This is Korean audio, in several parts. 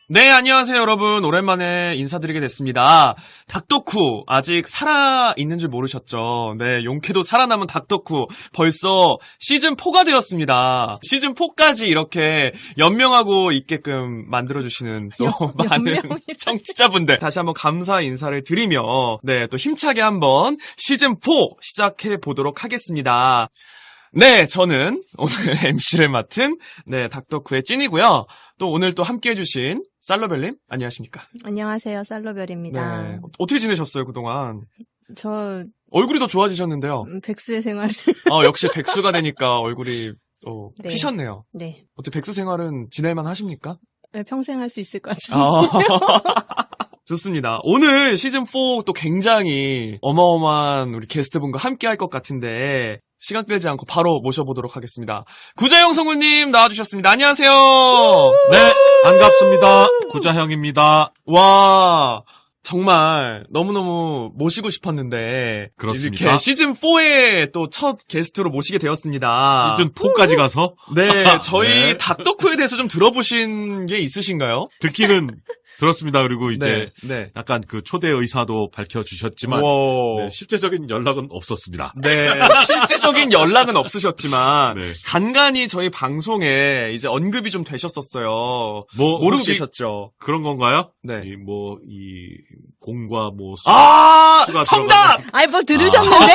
네, 안녕하세요, 여러분. 오랜만에 인사드리게 됐습니다. 닥덕후, 아직 살아있는 줄 모르셨죠? 네, 용케도 살아남은 닥덕후, 벌써 시즌4가 되었습니다. 시즌4까지 이렇게 연명하고 있게끔 만들어주시는 또 많은 청취자분들. 다시 한번 감사 인사를 드리며, 네, 또 힘차게 한번 시즌4 시작해보도록 하겠습니다. 네, 저는 오늘 MC를 맡은, 네, 닥덕후의 찐이고요. 또 오늘 또 함께 해주신 살러벨님, 안녕하십니까? 안녕하세요, 살러벨입니다. 네, 어떻게 지내셨어요, 그동안? 저 얼굴이 더 좋아지셨는데요. 백수의 생활을. 역시 백수가 되니까 얼굴이, 네. 피셨네요. 네. 어떻게 백수 생활은 지낼만 하십니까? 네, 평생 할 수 있을 것 같습니다. 좋습니다. 오늘 시즌4 또 굉장히 어마어마한 우리 게스트분과 함께 할 것 같은데, 시간 끌지 않고 바로 모셔보도록 하겠습니다. 구자영 성우님 나와주셨습니다. 안녕하세요. 네, 반갑습니다. 구자형입니다. 와, 정말 너무너무 모시고 싶었는데 그렇습니다. 이렇게 시즌4에 또 첫 게스트로 모시게 되었습니다. 시즌4까지 가서 네, 저희 네. 닥덕후에 대해서 좀 들어보신 게 있으신가요? 듣기는 들었습니다. 그리고 이제 네. 약간 그 초대 의사도 밝혀주셨지만 네, 실제적인 연락은 없었습니다. 네, 실제적인 연락은 없으셨지만 네. 간간히 저희 방송에 이제 언급이 좀 되셨었어요. 뭐 모르고 혹시 계셨죠? 그런 건가요? 네. 이 공과 뭐 수가 정답! 아이, 뭐 들으셨는데?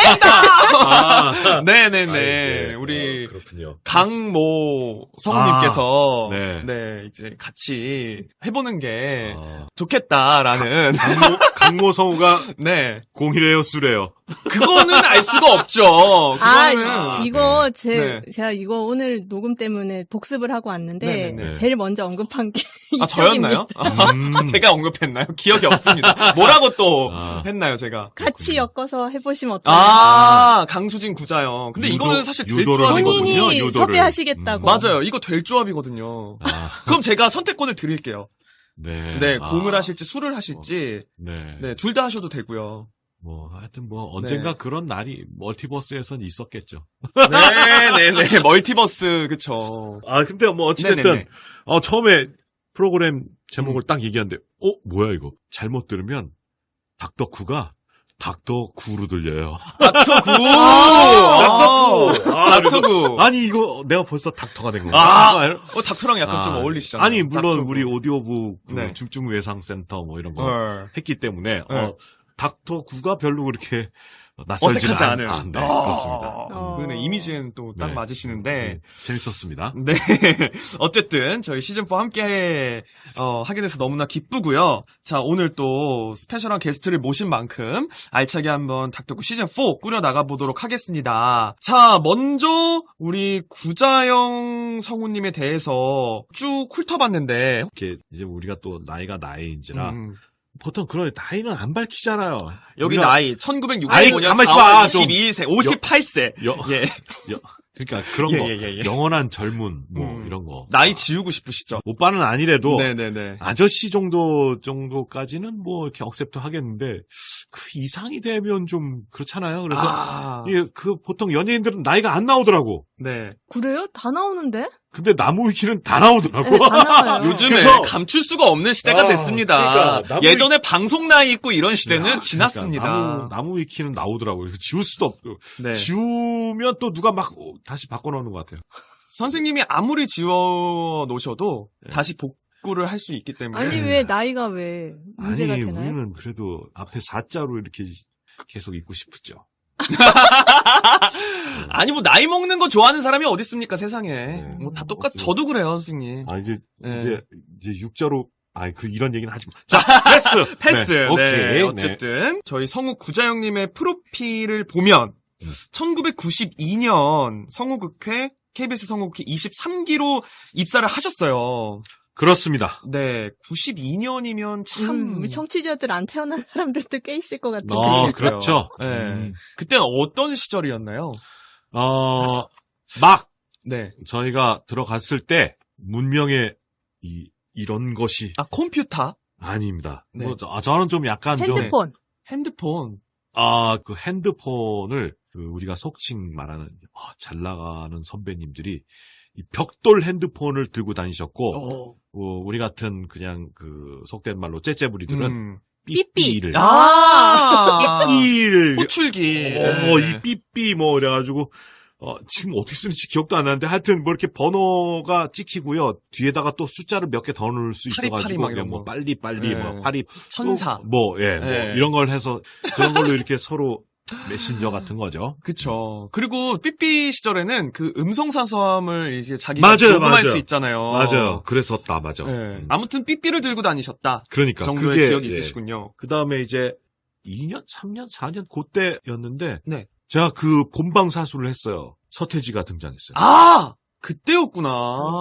네네네. 우리 그렇군요. 강모 성우님께서 네. 네, 이제 같이 해보는 게 아, 좋겠다라는 강모 성우가 네, 공이래요, 수래요. 그거는 알 수가 없죠. 그거는 이거 네. 제가 이거 오늘 녹음 때문에 복습을 하고 왔는데 네네네. 제일 먼저 언급한 게 저였나요? 이쪽입니다. 제가 언급했나요? 기억이 없습니다. 뭐라고 또 아. 했나요, 제가? 같이 엮어서 해보시면 어떨까요? 강수진 구자영. 근데 유도- 이거는 사실 될 유도를 조합이거든요. 본인이 유도를. 섭외하시겠다고. 맞아요. 이거 될 조합이거든요. 그럼 제가 선택권을 드릴게요. 네. 네, 공을 하실지 술을 하실지 네. 둘 다 하셔도 되고요. 뭐 하여튼 뭐 언젠가 네. 그런 날이 멀티버스에선 있었겠죠. 네네네. 멀티버스, 그쵸. 아 근데 뭐 어찌됐든 네네네. 처음에 프로그램 제목을 딱 얘기하는데 뭐야 이거 잘못 들으면 닥덕후가 닥덕구로 들려요. 닥터구! 닥터구! 닥터구! 아니 이거 내가 벌써 닥터가 된 건가? 닥터랑 약간 좀 어울리시잖아요. 아니 물론 닥터구. 우리 오디오북 그 네. 중증외상센터 뭐 이런 거 헐. 했기 때문에 네. 닥터구가 별로 그렇게 낯설지 어색하지 않은. 네, 그렇습니다. 그러네. 이미지는 또 딱 네. 맞으시는데. 네, 재밌었습니다. 네. 어쨌든, 저희 시즌4 함께, 하게 돼서 너무나 기쁘고요. 자, 오늘 또 스페셜한 게스트를 모신 만큼 알차게 한번 닥터구 시즌4 꾸려나가보도록 하겠습니다. 자, 먼저, 우리 구자영 성우님에 대해서 쭉 훑어봤는데, 이렇게 이제 우리가 또 나이가 나이인지라 음, 보통 그런 나이는 안 밝히잖아요. 여기 우리가 나이, 아이, 1965년 가만히 4월 있어봐, 좀. 22세, 58세. 여- 예. 그러니까 그런 예, 거 예, 예, 예. 영원한 젊은 뭐 음. 이런 거 나이 지우고 싶으시죠? 오빠는 아니래도 네네네. 아저씨 정도까지는 뭐 이렇게 억셉트 하겠는데 그 이상이 되면 좀 그렇잖아요. 그래서 그 보통 연예인들은 나이가 안 나오더라고. 네. 그래요? 다 나오는데? 근데 나무 위키는 다 나오더라고. 네, 다 나와요. 요즘에 그래서- 감출 수가 없는 시대가 됐습니다. 그러니까 나무 예전에 방송 나이 있고 이런 시대는 야, 지났습니다. 그러니까 나무 위키는 나오더라고요. 그래서 지울 수도 없고 네. 지우면 또 누가 막 다시 바꿔놓는 것 같아요. 선생님이 아무리 지워 놓으셔도 네. 다시 복구를 할 수 있기 때문에. 아니, 왜 나이가 왜 문제가 아니 되나요? 우리는 그래도 앞에 4자로 이렇게 계속 있고 싶었죠. 아니, 뭐 나이 먹는 거 좋아하는 사람이 어디 있습니까, 세상에. 뭐 다 똑같. 어떻게- 저도 그래요, 선생님. 아 이제 네. 이제 6자로 이런 얘기는 하지 마. 자, 패스. 패스. 네, 오케이. 네, 어쨌든 저희 성우 구자영님의 프로필을 보면 1992년 성우극회 KBS 성우극회 23기로 입사를 하셨어요. 그렇습니다. 네, 92년이면 참. 우리 청취자들 안 태어난 사람들도 꽤 있을 것 같은데. 그렇죠. 네. 그때는 어떤 시절이었나요? 막 네. 저희가 들어갔을 때 문명의 이런 것이 컴퓨터? 아닙니다. 네. 뭐 저는 좀 약간 핸드폰. 핸드폰. 그 핸드폰을 우리가 속칭 말하는 잘 나가는 선배님들이 이 벽돌 핸드폰을 들고 다니셨고 우리 같은 그냥 그 속된 말로 째째부리들은 삐삐를 삐삐를 호출기. 이 삐삐 뭐 그래가지고 지금 어떻게 쓰는지 기억도 안 나는데 하여튼 뭐 이렇게 번호가 찍히고요. 뒤에다가 또 숫자를 몇 개 더 넣을 수 파리파리 있어가지고 막 이런 뭐 거. 빨리 뭐 파리 천사. 뭐 네. 이런 걸 해서 그런 걸로 이렇게 서로 메신저 같은 거죠. 그쵸. 그리고 삐삐 시절에는 그 음성사서함을 이제 자기가 맞아요, 녹음할 맞아요. 수 있잖아요. 맞아요. 그랬었다, 맞아. 네. 아무튼 삐삐를 들고 다니셨다. 그러니까 정도의 그게 기억이 있으시군요. 그 다음에 이제 2년, 3년, 4년 그때였는데 네. 제가 그 본방 사수를 했어요. 서태지가 등장했어요. 아! 그때였구나.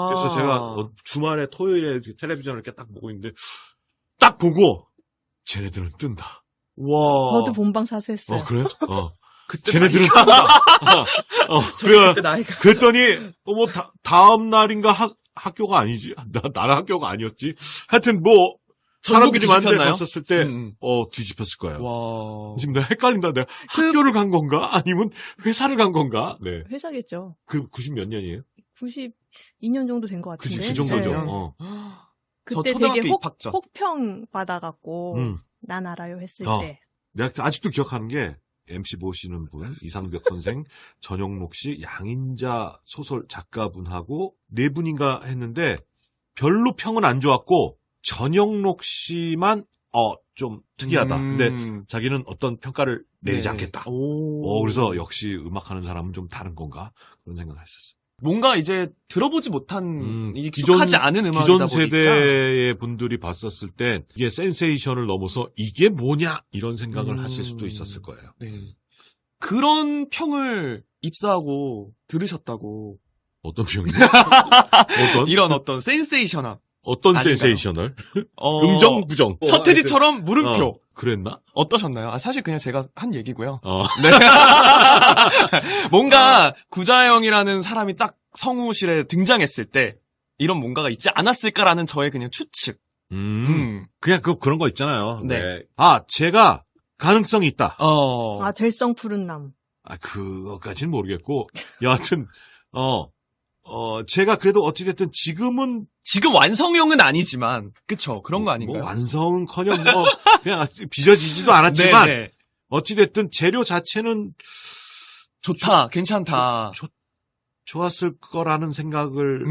그래서 제가 주말에 토요일에 텔레비전을 이렇게 딱 보고 있는데 딱 보고 쟤네들은 뜬다. 와. 저도 본방 사수했어요. 그래요? 그때 쟤네들은 뜬다. 그래 그때 나이가. 그랬더니 뭐 다음 날인가 학교가 아니지. 나는 학교가 아니었지. 하여튼 뭐 전국이 사람들이 많은데 뒤집혔나요? 갔었을 때 뒤집혔을 거예요. 와. 지금 내가 헷갈린다. 내가 학교를 간 건가? 아니면 회사를 간 건가? 네. 회사겠죠. 그 90 몇 년이에요? 92년 정도 된 것 같은데. 그치, 그 정도죠. 네. 저 그때 초등학교 되게 입학전. 혹평 받아갖고 음. 난 알아요 했을 어. 때. 내가 아직도 기억하는 게 MC 모시는 분, 이상벽 선생, 전영록 씨, 양인자 소설 작가분하고 네 분인가 했는데 별로 평은 안 좋았고 전영록 씨만 좀 특이하다. 근데 자기는 어떤 평가를 내지 네. 않겠다. 오. 그래서 역시 음악하는 사람은 좀 다른 건가 그런 생각을 했었어요. 뭔가 이제 들어보지 못한 이게 기존- 익숙하지 않은 음악이다 기존 보니까 세대의 분들이 봤었을 땐 이게 센세이션을 넘어서 이게 뭐냐 이런 생각을 하실 수도 있었을 거예요. 네. 그런 평을 입사하고 들으셨다고. 어떤 평이요? 어떤? 이런 어떤 센세이션함. 어떤 아닌가요? 센세이셔널? 어, 부정. 서태지처럼 물음표. 그랬나? 어떠셨나요? 사실 그냥 제가 한 얘기고요. 네. 뭔가 구자영이라는 사람이 딱 성우실에 등장했을 때 이런 뭔가가 있지 않았을까라는 저의 그냥 추측. 그냥 그런 거 있잖아요. 네. 네. 제가 가능성이 있다. 될성 푸른 남. 그거까지는 모르겠고, 여하튼, 제가 그래도 어찌됐든 지금 완성형은 아니지만, 그쵸. 그런 거 아닌가요? 완성은커녕 그냥 빚어지지도 않았지만, 네네. 어찌됐든 재료 자체는 좋다, 괜찮다. 좋았을 거라는 생각을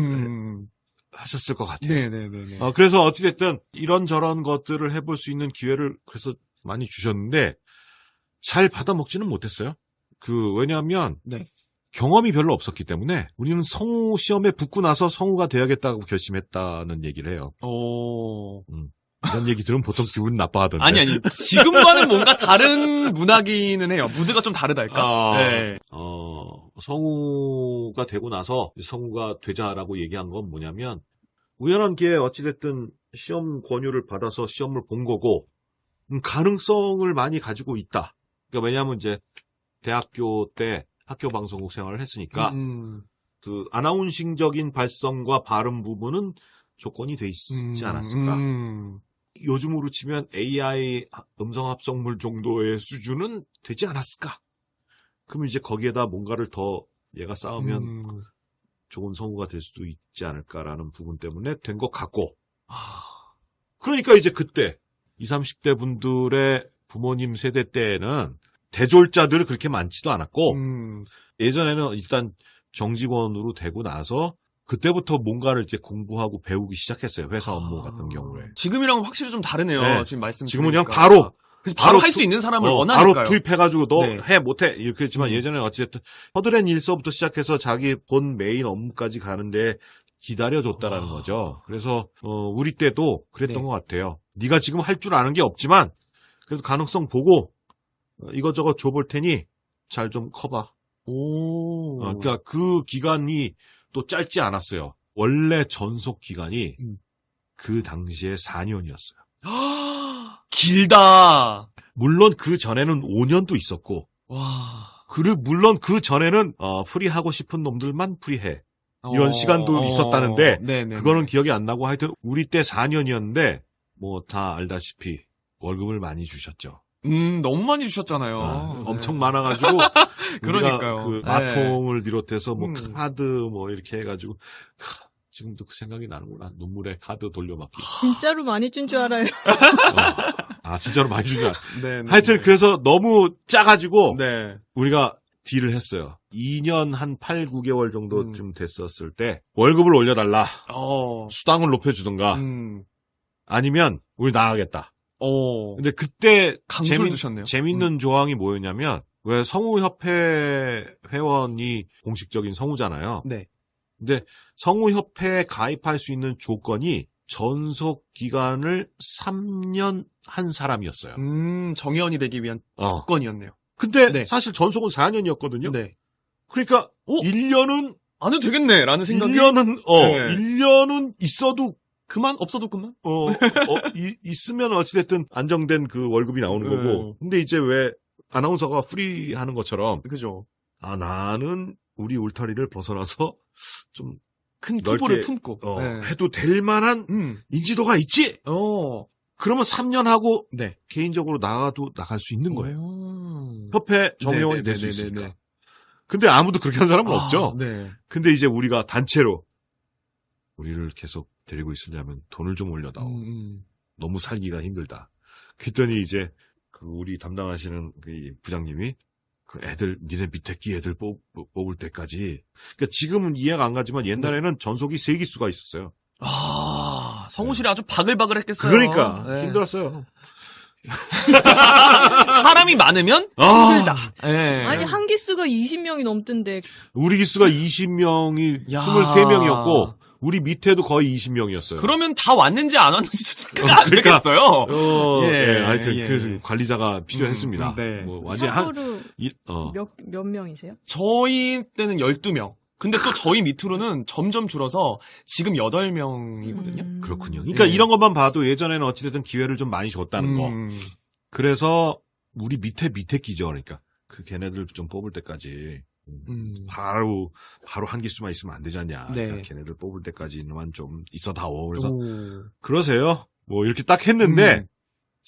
하셨을 것 같아요. 네네네. 그래서 어찌됐든 이런저런 것들을 해볼 수 있는 기회를 그래서 많이 주셨는데, 잘 받아먹지는 못했어요. 왜냐하면, 네. 경험이 별로 없었기 때문에 우리는 성우 시험에 붙고 나서 성우가 돼야겠다고 결심했다는 얘기를 해요. 이런 얘기 들으면 보통 기분 나빠하던데. 아니. 지금과는 뭔가 다른 문화기는 해요. 무드가 좀 다르달까? 네. 성우가 되고 나서 성우가 되자라고 얘기한 건 뭐냐면 우연한 기회에 어찌됐든 시험 권유를 받아서 시험을 본 거고 가능성을 많이 가지고 있다. 그러니까 왜냐하면 이제 대학교 때 학교 방송국 생활을 했으니까 아나운싱적인 발성과 발음 부분은 조건이 돼 있지 않았을까. 요즘으로 치면 AI 음성 합성물 정도의 수준은 되지 않았을까. 그러면 이제 거기에다 뭔가를 더 얘가 쌓으면 좋은 성우가 될 수도 있지 않을까라는 부분 때문에 된 것 같고. 그러니까 이제 그때 20, 30대 분들의 부모님 세대 때는 대졸자들이 그렇게 많지도 않았고 예전에는 일단 정직원으로 되고 나서 그때부터 뭔가를 이제 공부하고 배우기 시작했어요. 회사 업무 같은 경우에. 지금이랑 확실히 좀 다르네요. 네. 지금 말씀 지금은 그냥 들으니까. 바로 바로 할 수 있는 사람을 원하니까요. 바로 투입해가지고 너 네. 해 못해 이렇게 했지만 예전에는 어찌됐든 허드렛 일서부터 시작해서 자기 본 메인 업무까지 가는데 기다려줬다라는 거죠. 그래서 우리 때도 그랬던 것 같아요. 네가 지금 할 줄 아는 게 없지만 그래도 가능성 보고 이것저것 줘볼 테니 잘 좀 커봐. 그러니까 그 기간이 또 짧지 않았어요. 원래 전속 기간이 그 당시에 4년이었어요. 길다. 물론 그 전에는 5년도 있었고, 그리고 물론 그 전에는 프리하고 싶은 놈들만 프리해. 이런 시간도 있었다는데 네네. 그거는 기억이 안 나고 하여튼 우리 때 4년이었는데 뭐 다 알다시피 월급을 많이 주셨죠. 너무 많이 주셨잖아요. 엄청 많아가지고 그러니까요. 우리가 그 마통을 비롯해서 뭐 카드 뭐 이렇게 해가지고 지금도 그 생각이 나는구나. 눈물에 카드 돌려막기. 진짜로 많이 준 줄 알아요. 진짜로 많이 주냐. 네, 네, 하여튼 네. 그래서 너무 짜가지고 네. 우리가 딜을 했어요. 2년 한 8, 9개월 정도쯤 됐었을 때 월급을 올려달라. 수당을 높여주든가 아니면 우리 나가겠다. 근데 그때 강수를 두셨네요. 재밌는 조항이 뭐였냐면 왜 성우협회 회원이 공식적인 성우잖아요. 네. 근데 성우협회에 가입할 수 있는 조건이 전속 기간을 3년 한 사람이었어요. 정회원이 되기 위한 조건이었네요. 근데 네. 사실 전속은 4년이었거든요. 네. 그러니까 1년은 안 해도 되겠네라는 생각이 1년은 있어도 그만 없어도 그만. 있으면 어찌됐든 안정된 그 월급이 나오는 거고. 근데 이제 왜 아나운서가 프리 하는 것처럼 그죠. 나는 우리 울타리를 벗어나서 좀 큰 투보를 품고 해도 될 만한 인지도가 있지. 그러면 3년 하고 네. 개인적으로 나가도 나갈 수 있는 거예요. 협회 정회원이 될 수 있으니까. 네네네네. 근데 아무도 그렇게 한 사람은 없죠. 네. 근데 이제 우리가 단체로 우리를 계속 데리고 있으려면 돈을 좀 올려다오. 너무 살기가 힘들다. 그랬더니 이제 그 우리 담당하시는 그 부장님이 그 애들 니네 밑에 끼 애들 뽑을 때까지. 그러니까 지금은 이해가 안 가지만 옛날에는 전속이 3기수가 있었어요. 성우실이 아주 바글바글 했겠어요. 그러니까 힘들었어요. 사람이 많으면 힘들다. 네. 아니 한 기수가 20명이 넘던데. 우리 기수가 20명이 23명이었고 우리 밑에도 거의 20명이었어요. 그러면 다 왔는지 안 왔는지도 체크가 안 되겠어요. 하여튼 그래서 관리자가 필요했습니다. 네. 뭐 완전 참고로 몇 명이세요? 저희 때는 12명. 근데 또 저희 밑으로는 점점 줄어서 지금 8명이거든요. 그렇군요. 그러니까 이런 것만 봐도 예전에는 어찌됐든 기회를 좀 많이 줬다는 거. 그래서 우리 밑에 끼죠. 그러니까 그 걔네들 좀 뽑을 때까지 바로 한 기수만 있으면 안 되지 않냐. 네. 그러니까 걔네들 뽑을 때까지만 좀 있어다오. 그래서 그러세요. 뭐 이렇게 딱 했는데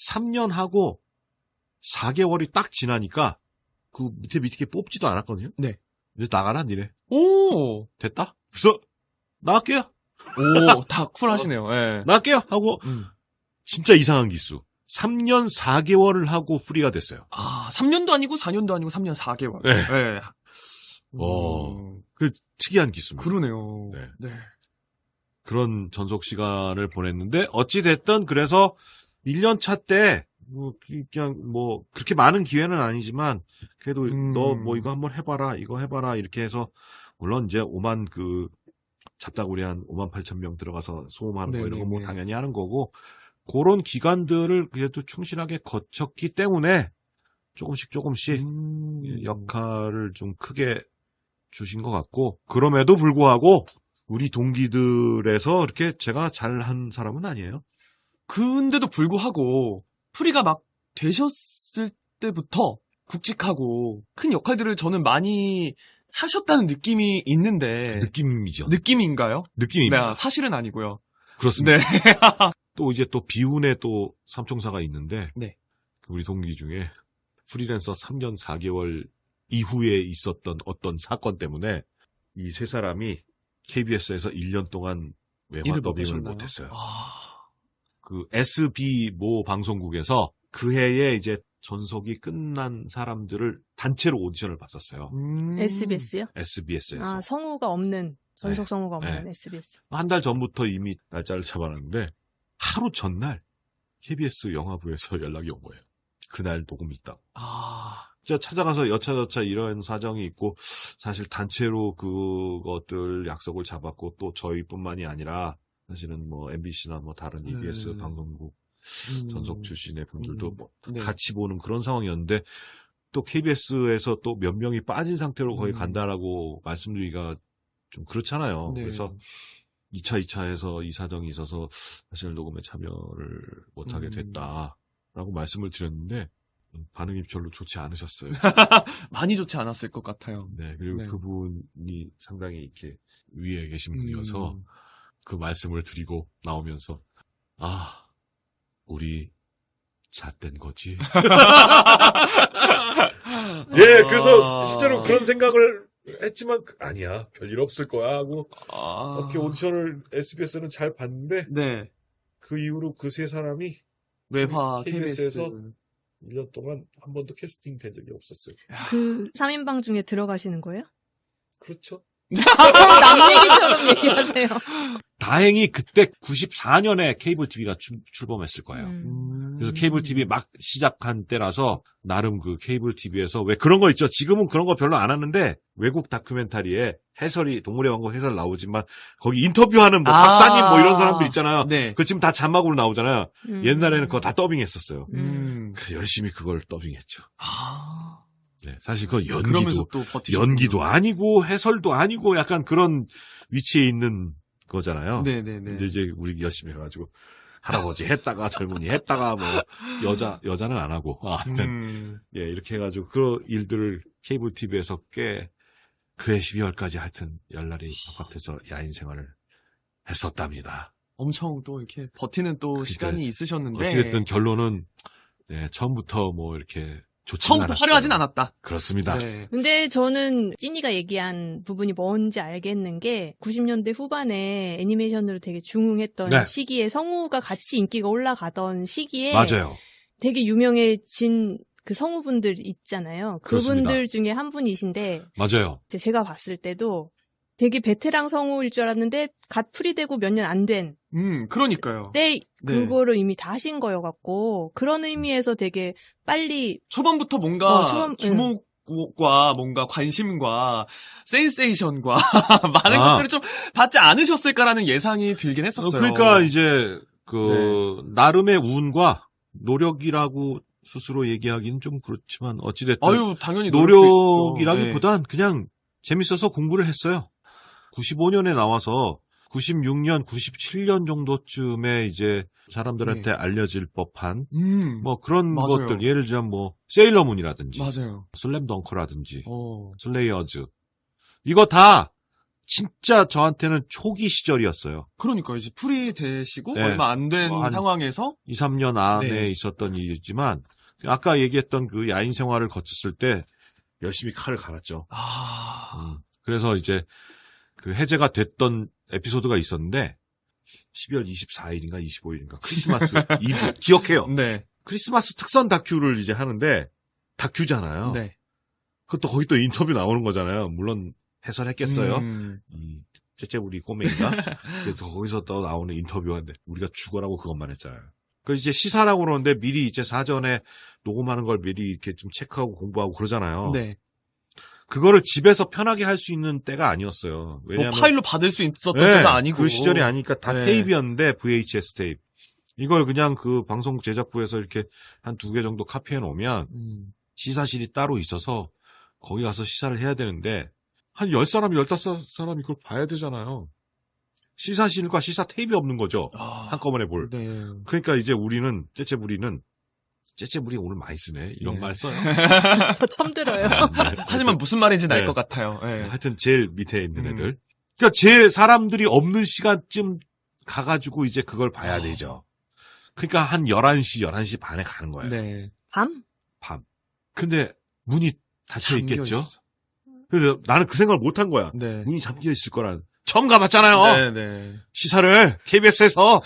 3년 하고 4개월이 딱 지나니까 그 밑에 뽑지도 않았거든요. 네. 그래서 나가라 니네. 됐다. 그래서 나갈게요. 다 쿨하시네요. 네. 나갈게요 하고 진짜 이상한 기수. 3년 4개월을 하고 프리가 됐어요. 3년도 아니고 4년도 아니고 3년 4개월. 네. 네. 그 특이한 기수입니다. 그러네요. 네. 그런 전속 시간을 보냈는데 어찌됐든 그래서 1년 차 때 그냥 그렇게 많은 기회는 아니지만 그래도 너 이거 한번 해봐라 이거 해봐라 이렇게 해서 물론 이제 5만 잡다구리 한 5만 8천 명 들어가서 소음하는 거 이런 거 뭐 당연히 하는 거고 그런 기간들을 그래도 충실하게 거쳤기 때문에 조금씩 역할을 좀 크게 주신 것 같고 그럼에도 불구하고 우리 동기들에서 이렇게 제가 잘한 사람은 아니에요. 근데도 불구하고 프리가 막 되셨을 때부터 굵직하고 큰 역할들을 저는 많이 하셨다는 느낌이 있는데 느낌이죠. 느낌인가요? 느낌입니다. 네, 사실은 아니고요. 그렇습니다. 네. 또 이제 또 비운의 또 삼총사가 있는데 네. 우리 동기 중에 프리랜서 3년 4개월 이후에 있었던 어떤 사건 때문에 이 세 사람이 KBS에서 1년 동안 외화 더빙을 못했어요. 그 SB 모 방송국에서 그 해에 이제 전속이 끝난 사람들을 단체로 오디션을 봤었어요. SBS요? SBS에서. 성우가 없는, 전속 성우가 없는 SBS. 한 달 전부터 이미 날짜를 잡아놨는데 하루 전날 KBS 영화부에서 연락이 온 거예요. 그날 녹음이 있다고. 제가 찾아가서 여차저차 이런 사정이 있고 사실 단체로 그것들 약속을 잡았고 또 저희뿐만이 아니라 사실은 뭐 MBC나 뭐 다른 EBS 방송국 전속 출신의 분들도 뭐 같이 보는 그런 상황이었는데 또 KBS에서 또 몇 명이 빠진 상태로 거의 간다라고 말씀드리기가 좀 그렇잖아요. 그래서 2차에서 이 사정이 있어서 사실 녹음에 참여를 못하게 됐다라고 말씀을 드렸는데 반응이 별로 좋지 않으셨어요. 많이 좋지 않았을 것 같아요. 네, 그리고 그분이 상당히 이렇게 위에 계신 분이어서 그 말씀을 드리고 나오면서 우리 잣된 거지. 예, 그래서 실제로 그런 생각을 했지만 아니야 별일 없을 거야 하고 아. 어떻게 오디션을 SBS는 잘 봤는데 네. 그 이후로 그 세 사람이 외화 KBS에서 KBS. 1년 동안 한 번도 캐스팅 된 적이 없었어요. 그 3인방 중에 들어가시는 거예요? 그렇죠. 남 얘기처럼 얘기하세요. 다행히 그때 94년에 케이블 TV가 출범했을 거예요. 그래서 케이블 TV 막 시작한 때라서 나름 그 케이블 TV에서 왜 그런 거 있죠. 지금은 그런 거 별로 안 하는데 외국 다큐멘터리에 해설이 동물의 왕국 해설 나오지만 거기 인터뷰하는 뭐 박사님 뭐 이런 사람들 있잖아요. 네. 그 지금 다 자막으로 나오잖아요. 옛날에는 그거 다 더빙했었어요. 열심히 그걸 더빙했죠. 아. 네, 사실 그건 그러면서 또 연기도 아니고 해설도 아니고 약간 그런 위치에 있는 거잖아요. 네네네. 근데 이제 우리 열심히 해가지고 할아버지 했다가 젊은이 했다가 뭐 여자는 안 하고 예 이렇게 해가지고 그 일들을 케이블 TV에서 꽤 그해 12월까지 하여튼 열날이 바깥에서 야인 생활을 했었답니다. 엄청 또 이렇게 버티는 또 시간이 있으셨는데 어찌됐든 결론은 네, 처음부터 뭐 이렇게 좋지는 처음부터 않았어요. 화려하진 않았다. 그렇습니다. 네. 근데 저는 찐이가 얘기한 부분이 뭔지 알겠는 게 90년대 후반에 애니메이션으로 되게 중흥했던 네. 시기에 성우가 같이 인기가 올라가던 시기에 맞아요. 되게 유명해진 그 성우분들 있잖아요. 그분들 그렇습니다. 중에 한 분이신데 맞아요. 제가 봤을 때도 되게 베테랑 성우일 줄 알았는데 갓 풀이되고 몇 년 안 된 그러니까요. 때 네. 그거를 이미 다 하신 거여갖고 그런 의미에서 되게 빨리 초반부터 뭔가 초반, 주목과 뭔가 관심과 센세이션과 많은 아. 것들을 좀 받지 않으셨을까라는 예상이 들긴 했었어요. 그러니까 이제 나름의 운과 노력이라고 스스로 얘기하기는 좀 그렇지만 어찌됐든 아유, 당연히 노력이라기보단 그냥 재밌어서 공부를 했어요. 95년에 나와서 96년, 97년 정도쯤에 이제 사람들한테 알려질 법한 뭐 그런 맞아요. 것들 예를 들자면 뭐 세일러문이라든지 맞아요. 슬램덩크라든지 슬레이어즈 이거 다 진짜 저한테는 초기 시절이었어요. 그러니까 이제 풀이 되시고 네. 얼마 안 된 한 상황에서 2, 3년 안에 네. 있었던 일이지만 아까 얘기했던 그 야인 생활을 거쳤을 때 열심히 칼을 갈았죠. 그래서 이제 그 해제가 됐던 에피소드가 있었는데 12월 24일인가 25일인가 크리스마스 이브 기억해요. 네. 크리스마스 특선 다큐를 이제 하는데 다큐잖아요. 네. 그것도 거기 또 인터뷰 나오는 거잖아요. 물론 해설했겠어요. 이 째째부리 꼬맹이가. 그래서 거기서 또 나오는 인터뷰인데 우리가 죽어라고 그것만 했잖아요. 그 이제 시사라고 그러는데 미리 이제 사전에 녹음하는 걸 미리 이렇게 좀 체크하고 공부하고 그러잖아요. 네. 그거를 집에서 편하게 할 수 있는 때가 아니었어요. 왜냐하면 뭐 파일로 받을 수 있었던 네, 때가 아니고 그 시절이 아니니까 다 네. 테이프였는데 VHS 테이프. 이걸 그냥 그 방송 제작부에서 이렇게 한 2개 정도 카피해 놓으면 시사실이 따로 있어서 거기 가서 시사를 해야 되는데 한 10사람, 15사람이 그걸 봐야 되잖아요. 시사실과 시사 테이프 없는 거죠. 한꺼번에 볼. 네. 그러니까 이제 우리는 째째부리 오늘 많이 쓰네. 이런 네. 말 써요. 저 처음 들어요. 하지만 무슨 말인지는 알 네. 것 같아요. 네. 하여튼 제일 밑에 있는 애들. 그러니까 제 사람들이 없는 시간쯤 가가지고 이제 그걸 봐야 되죠. 그러니까 한 11시 반에 가는 거예요. 네. 밤? 밤. 근데 문이 닫혀 있겠죠? 잠겨있어. 그래서 나는 그 생각을 못 한 거야. 네. 문이 잠겨 있을 거란. 처음 가봤잖아요. 네. 시사를 KBS에서.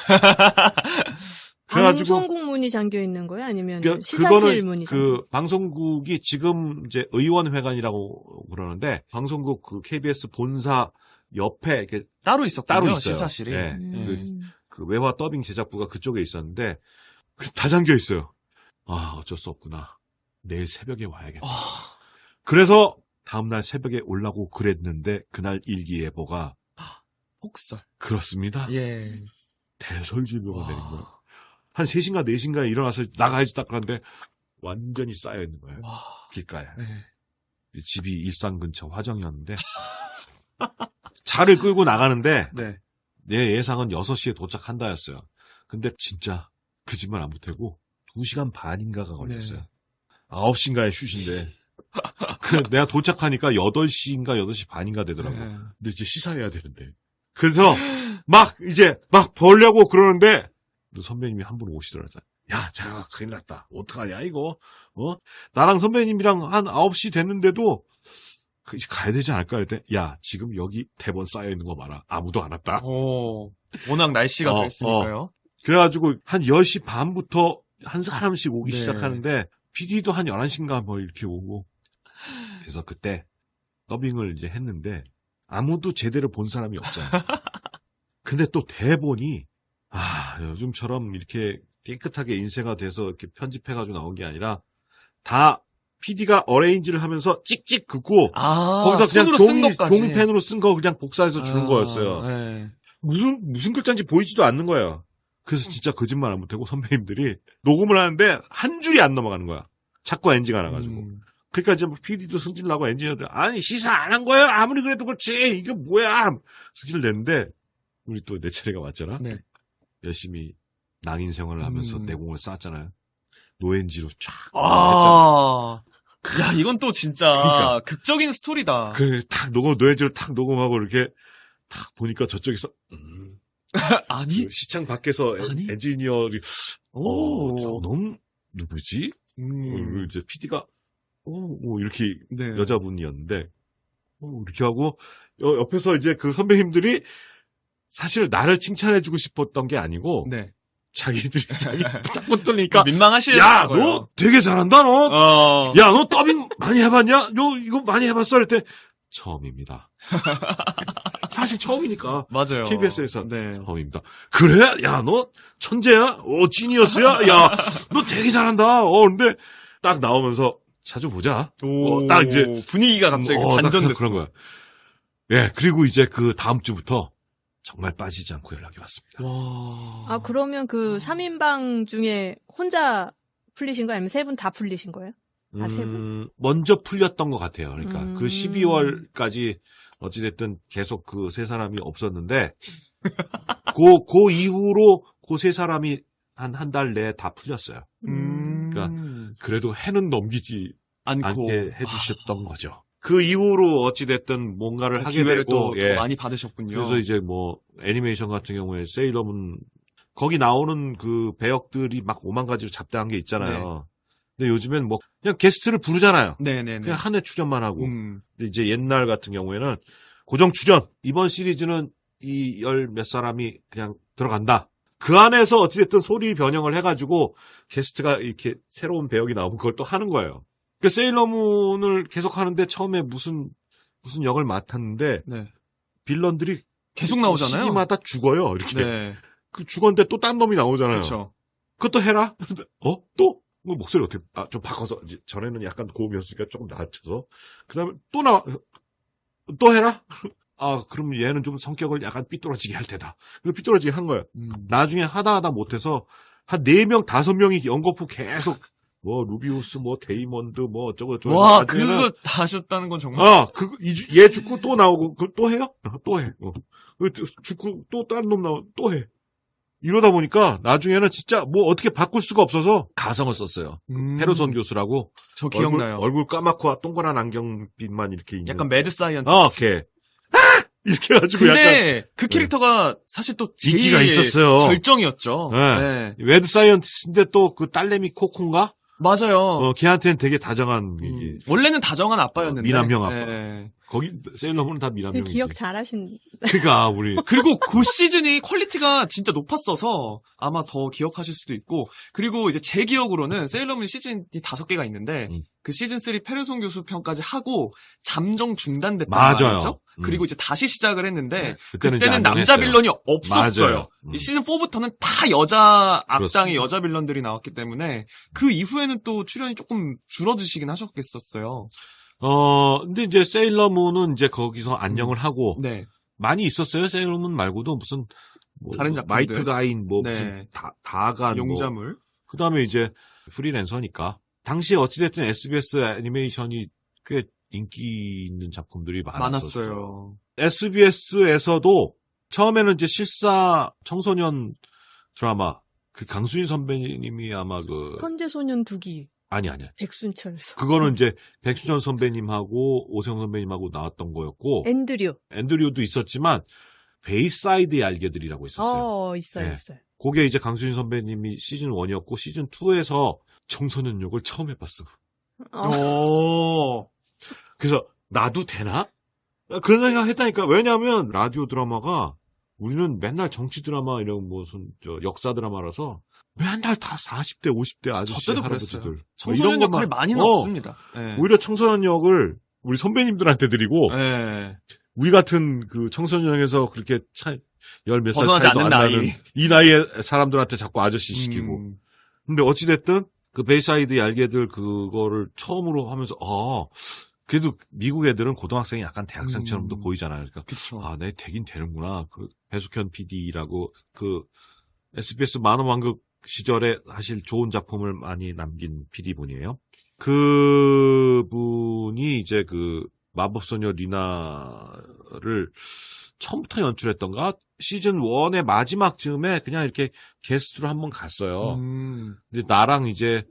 그래가지고 방송국 문이 잠겨 있는 거예요? 아니면 그거는 시사실 문이 잠겨? 그 방송국이 지금 이제 의원회관이라고 그러는데 방송국 그 KBS 본사 옆에 이렇게 따로 있었군요. 따로 있어요. 시사실이. 네. 음. 그 외화 더빙 제작부가 그쪽에 있었는데 다 잠겨 있어요. 아 어쩔 수 없구나. 내일 새벽에 와야겠다. 그래서 다음날 새벽에 올라고 그랬는데 그날 일기예보가 폭설. 그렇습니다. 예. 대설주의보가 내린 거예요. 한 3시인가 4시인가에 일어나서 나가야지 딱 그런데 완전히 쌓여 있는 거예요. 와. 길가에. 네. 집이 일산 근처 화정이었는데 차를 끌고 나가는데 네. 내 예상은 6시에 도착한다였어요. 근데 진짜 그 집만 안 보태고 2시간 반인가가 걸렸어요. 네. 9시인가에 슛인데 그 내가 도착하니까 8시인가 8시 반인가 되더라고. 네. 근데 이제 시사해야 되는데. 그래서 막 보려고 그러는데 선배님이 한 분 오시더라고요. 야, 자, 큰일 났다. 어떡하냐, 이거. 나랑 선배님이랑 한 9시 됐는데도 이제 가야 되지 않을까? 그랬더니 야 지금 여기 대본 쌓여 있는 거 봐라. 아무도 안 왔다. 워낙 날씨가 그랬으니까요. 그래가지고 한 10시 반부터 한 사람씩 오기 네. 시작하는데 PD도 한 11시인가 뭐 이렇게 오고 그래서 그때 더빙을 이제 했는데 아무도 제대로 본 사람이 없잖아요. 근데 또 대본이 요즘처럼 이렇게 깨끗하게 인쇄가 돼서 이렇게 편집해가지고 나온 게 아니라 다 PD가 어레인지를 하면서 찍찍 긋고 거기서 그냥 손으로 쓴 것까지. 종이펜으로 쓴 거 그냥 복사해서 주는 거였어요. 네. 무슨 글자인지 보이지도 않는 거예요. 그래서 진짜 거짓말 안 못하고 선배님들이 녹음을 하는데 한 줄이 안 넘어가는 거야. 자꾸 NG가 나가지고. 그러니까 이제 PD도 승질 나고 엔지니어들 아니 시사 안 한 거예요. 아무리 그래도 그렇지. 이게 뭐야. 승질 냈는데 우리 또 내 차례가 왔잖아. 네. 열심히 낭인 생활을 하면서 내공을 쌓았잖아요. 노엔지로 쫙 야, 이건 또 진짜 그러니까. 극적인 스토리다. 그래 노엔지로 탁 녹음하고 이렇게 탁 보니까 저쪽에서 아니? 그 시창 밖에서 아니? 엔지니어리 저놈 누구지? 이제 PD가 이렇게 네. 여자분이었는데 이렇게 하고 옆에서 이제 그 선배님들이 사실 나를 칭찬해주고 싶었던 게 아니고 네. 자기들이 딱 붙으니까 민망하실 야, 거예요. 너 되게 잘한다, 너. 야, 너 더빙 많이 해봤냐? 너 이거 많이 해봤어? 그랬더니 처음입니다. 사실 처음이니까. 맞아요. KBS에서 네. 처음입니다. 그래? 야, 너 천재야? 지니어스야? 야, 너 되게 잘한다. 근데 딱 나오면서 자주 보자. 딱 이제 분위기가 갑자기 딱 반전됐어. 그런 거야. 예, 그리고 이제 그 다음 주부터 정말 빠지지 않고 연락이 왔습니다. 와. 그러면 그 3인방 중에 혼자 풀리신 거예요? 아니면 세 분 다 풀리신 거예요? 세 분? 먼저 풀렸던 것 같아요. 그러니까 그 12월까지 어찌됐든 계속 그 세 사람이 없었는데, 그 이후로 그 세 사람이 한 달 내에 다 풀렸어요. 그러니까 그래도 해는 넘기지 않고 않게 해주셨던 거죠. 그 이후로 어찌됐든 뭔가를 하게 기회를 되고, 또 많이 받으셨군요. 그래서 이제 뭐 애니메이션 같은 경우에 세일러문 거기 나오는 그 배역들이 막 5만 가지로 잡다한 게 있잖아요. 근데 요즘엔 뭐 그냥 게스트를 부르잖아요. 네네네. 그냥 한 해 출연만 하고. 근데 이제 옛날 같은 경우에는 고정 출연. 이번 시리즈는 이 열 몇 사람이 그냥 들어간다. 그 안에서 어찌됐든 소리 변형을 해가지고 게스트가 이렇게 새로운 배역이 나오면 그걸 또 하는 거예요. 그 세일러문을 계속 하는데 처음에 무슨 역을 맡았는데 네. 빌런들이 계속 나오잖아요. 시기마다 죽어요. 이렇게. 네. 그 죽었는데 또 딴 놈이 나오잖아요. 그렇죠. 그것도 해라? 또? 뭐 목소리 어떻게, 좀 바꿔서, 이제 전에는 약간 고음이었으니까 조금 낮춰서. 그 다음에 또 나와, 또 해라? 그럼 얘는 좀 성격을 약간 삐뚤어지게 할 테다. 그래서 삐뚤어지게 한 거예요. 나중에 하다 못해서, 한 4명, 5명이 연거푸 계속, 루비우스, 데이먼드, 어쩌고. 와, 그거 다 하셨다는 건 정말. 얘 죽고 또 나오고, 그걸 또 해요? 또 해. 죽고 또 다른 놈 나오고, 또 해. 이러다 보니까 나중에는 진짜 뭐 어떻게 바꿀 수가 없어서 가성을 썼어요. 헤르손 교수라고. 저 기억나요. 얼굴 까맣고 동그란 안경빛만 이렇게 있는. 약간 매드 사이언티스트. 오케이. 이렇게 해가지고 근데 약간. 그 캐릭터가 사실 또 제일 인기가 있었어요. 절정이었죠. 네. 매드 사이언티스트인데 또 그 딸내미 코코인가? 맞아요. 걔한테는 되게 다정한. 원래는 다정한 아빠였는데. 미남형 아빠. 네. 거기 세일러문은 다 미남형이지. 기억 잘하신. 그러니까 우리. 그리고 그 시즌이 퀄리티가 진짜 높았어서 아마 더 기억하실 수도 있고, 그리고 이제 제 기억으로는 세일러문 시즌이 5개가 있는데 그 시즌 3 페르손 교수 편까지 하고 잠정 중단됐단 맞아요. 말이죠. 그리고 이제 다시 시작을 했는데 그때는 남자 빌런이 없었어요. 맞아요. 이 시즌 4부터는 다 여자 악당의 그렇습니다. 여자 빌런들이 나왔기 때문에 그 이후에는 또 출연이 조금 줄어드시긴 하셨겠었어요. 근데 이제 세일러문은 이제 거기서 안녕을 하고 네. 많이 있었어요. 세일러문 말고도 무슨 다른 작품들. 마이크 가인 네. 무슨 다간 용자물. 그다음에 이제 프리랜서니까 당시에 어찌됐든 SBS 애니메이션이 꽤 인기 있는 작품들이 많았어요. SBS에서도 처음에는 이제 실사 청소년 드라마 그 강수인 선배님이 아마 헌재소년 두기. 아니야. 백순철. 그거는 이제 백수전 선배님하고 오세영 선배님하고 나왔던 거였고 앤드류도 있었지만 베이사이드의 알게들이라고 있었어요. 있어요. 그게 이제 강수진 선배님이 시즌 1이었고 시즌 2에서 청소년 역을 처음 해봤어. 오. 그래서 나도 되나? 그런 생각 했다니까. 왜냐면 라디오 드라마가 우리는 맨날 정치 드라마 이런 무슨 역사 드라마라서 맨날 다 40대 50대 아저씨 저 때도 할아버지들 그랬어요. 청소년 역할이 많이는 없습니다. 네. 오히려 청소년 역을 우리 선배님들한테 드리고 네. 우리 같은 그 청소년에서 그렇게 열 몇 살 벗어나지 차이도 안 않는 나는 나이. 이 나이에 사람들한테 자꾸 아저씨 시키고. 근데 어찌됐든 그 베이사이드 얄개들 그거를 처음으로 하면서 그래도 미국 애들은 고등학생이 약간 대학생처럼도 보이잖아요. 그러니까 그쵸. 내 되긴 되는구나. 그 배숙현 PD라고 그 SBS 만화왕국 시절에 사실 좋은 작품을 많이 남긴 PD분이에요. 그분이 이제 그 마법소녀 리나를 처음부터 연출했던가 시즌 1의 마지막 즈음에 그냥 이렇게 게스트로 한번 갔어요. 근데 나랑 이제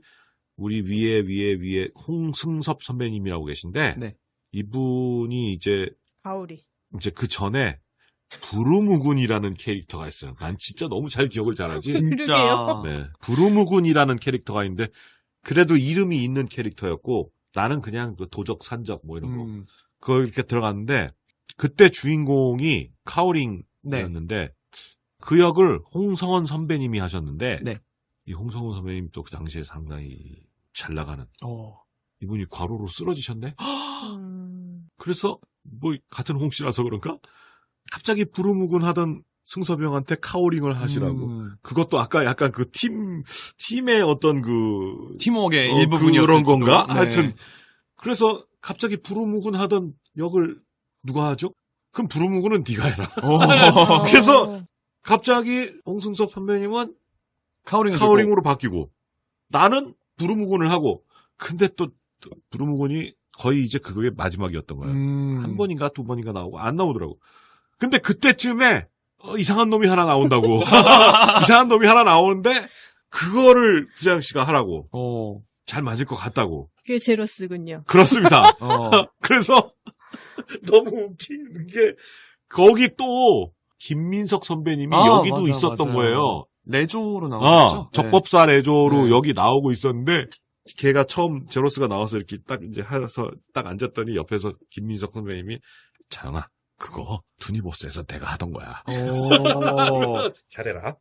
우리 위에 홍승섭 선배님이라고 계신데 네. 이분이 이제 가오리. 그 전에 부루무군이라는 캐릭터가 있어요. 난 진짜 너무 잘 기억을 잘하지. 진짜. 네. 부루무군이라는 캐릭터가 있는데 그래도 이름이 있는 캐릭터였고 나는 그냥 그 도적 산적 뭐 이런 거 그거 이렇게 들어갔는데 그때 주인공이 카오링이었는데 네. 그 역을 홍성원 선배님이 하셨는데 네. 이 홍성원 선배님 또 그 당시에 상당히 잘 나가는 이분이 과로로 쓰러지셨네. 그래서 뭐 같은 홍씨라서 그런가 갑자기 부루무군 하던 승섭이 형한테 카오링을 하시라고. 그것도 아까 약간 그 팀의 어떤 그 팀워크의 일부분이었을지도. 그런 건가? 네. 하여튼 그래서 갑자기 부루무군 하던 역을 누가 하죠? 그럼 부루무군은 네가 해라. 그래서 갑자기 홍승섭 선배님은 카오링으로 바뀌고 나는 부루무군을 하고 근데 또 부루무군이 거의 이제 그게 마지막이었던 거예요. 한 번인가 두 번인가 나오고 안 나오더라고. 근데 그때쯤에 이상한 놈이 하나 나온다고. 이상한 놈이 하나 나오는데 그거를 구자영 씨가 하라고. 잘 맞을 것 같다고. 그게 제로스군요. 그렇습니다. 그래서 너무 웃긴 게 거기 또 김민석 선배님이 여기도 맞아, 있었던 맞아요. 거예요. 레조로 나왔죠. 적법사 레조로 네. 여기 나오고 있었는데 걔가 처음 제로스가 나와서 이렇게 딱 이제 해서 딱 앉았더니 옆에서 김민석 선배님이 자영아 그거 투니버스에서 내가 하던 거야. 잘해라.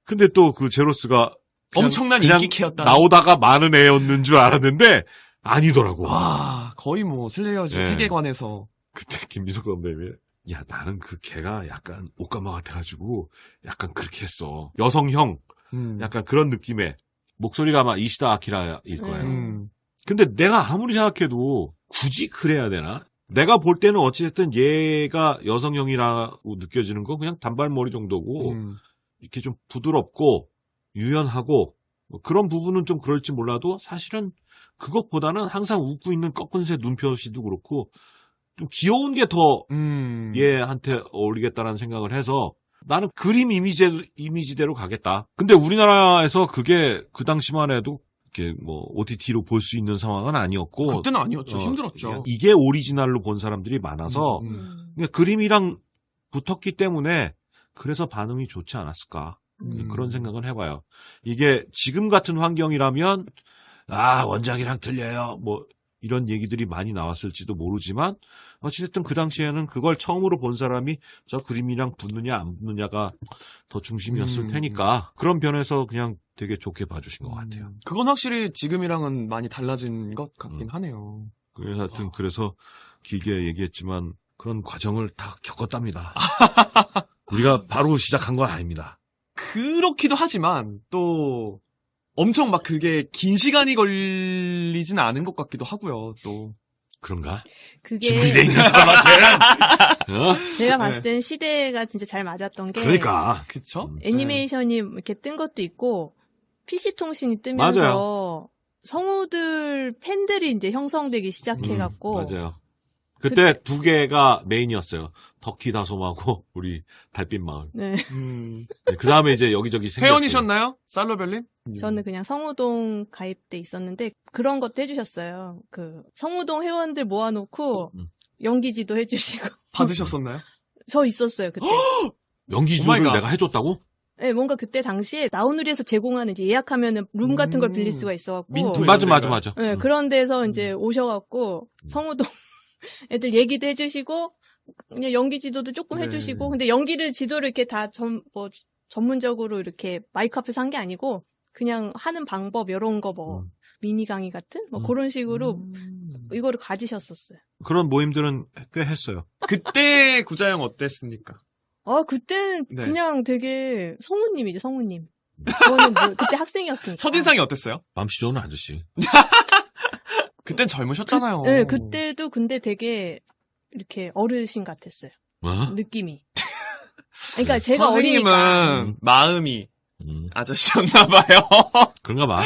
근데 또 그 제로스가 엄청난 그냥 인기캐였다. 나오다가 많은 애였는 줄 알았는데 아니더라고. 와, 거의 뭐 슬레이어즈 네. 세계관에서. 그때 김민석 선배님이 야 나는 그 걔가 약간 옷가마 같아가지고 약간 그렇게 했어. 여성형 약간 그런 느낌의 목소리가 아마 이시다 아키라일 거예요. 근데 내가 아무리 생각해도 굳이 그래야 되나? 내가 볼 때는 어찌됐든 얘가 여성형이라고 느껴지는 건 그냥 단발머리 정도고 이렇게 좀 부드럽고 유연하고 뭐 그런 부분은 좀 그럴지 몰라도 사실은 그것보다는 항상 웃고 있는 꺾은 새 눈표시도 그렇고 좀 귀여운 게 더 얘한테 어울리겠다라는 생각을 해서 나는 그림 이미지대로 가겠다. 근데 우리나라에서 그게 그 당시만 해도 이렇게 뭐 OTT로 볼 수 있는 상황은 아니었고 그때는 아니었죠. 힘들었죠. 이게 오리지널로 본 사람들이 많아서 그러니까 그림이랑 붙었기 때문에 그래서 반응이 좋지 않았을까. 그런 생각은 해봐요. 이게 지금 같은 환경이라면 원작이랑 틀려요. 뭐 이런 얘기들이 많이 나왔을지도 모르지만 어찌됐든 그 당시에는 그걸 처음으로 본 사람이 저 그림이랑 붙느냐 안 붙느냐가 더 중심이었을 테니까 그런 면에서 그냥 되게 좋게 봐주신 것 같아요. 그건 확실히 지금이랑은 많이 달라진 것 같긴 하네요. 그래서 하여튼 그래서 길게 얘기했지만 그런 과정을 다 겪었답니다. 우리가 바로 시작한 건 아닙니다. 그렇기도 하지만 또 엄청 막 그게 긴 시간이 걸리진 않은 것 같기도 하고요. 또 그런가? 그게 준비돼 있는 사람한테 제가 봤을 땐 시대가 진짜 잘 맞았던 게 그러니까 그쵸? 애니메이션이 이렇게 뜬 것도 있고 PC 통신이 뜨면서 맞아요. 성우들 팬들이 이제 형성되기 시작해갖고 맞아요. 그때 두 개가 메인이었어요. 덕희 다솜하고 우리 달빛 마을. 네. 그 다음에 이제 여기저기 생겼어요. 회원이셨나요? 살로벨님? 저는 그냥 성우동 가입돼 있었는데 그런 것도 해주셨어요. 그 성우동 회원들 모아놓고 연기지도 해주시고 받으셨었나요? 저 있었어요 그때. 연기 지도를 오마이갓. 내가 해줬다고? 네, 뭔가 그때 당시에 나우누리에서 제공하는 이제 예약하면은 룸 같은 걸 빌릴 수가 있어갖고. 민토 맞아. 네, 그런 데서 이제 오셔갖고 성우동 애들 얘기도 해주시고 그냥 연기 지도도 조금 네. 해주시고 근데 연기를 지도를 이렇게 다 전문적으로 이렇게 마이크 앞에서 한 게 아니고 그냥 하는 방법 이런 거 뭐 미니 강의 같은 뭐 그런 식으로 이거를 가지셨었어요. 그런 모임들은 꽤 했어요. 그때 구자영 어땠습니까? 그때는 네. 그냥 되게 성우님이죠, 성우님. 저는 뭐 그때 학생이었으니까. 첫인상이 어땠어요? 맘씨 좋은 아저씨. 그땐 젊으셨잖아요. 네, 그때도 근데 되게 이렇게 어르신 같았어요. 뭐? 느낌이. 그러니까 제가 선생님은 어리니까 마음이 아저씨였나봐요. 그런가 봐.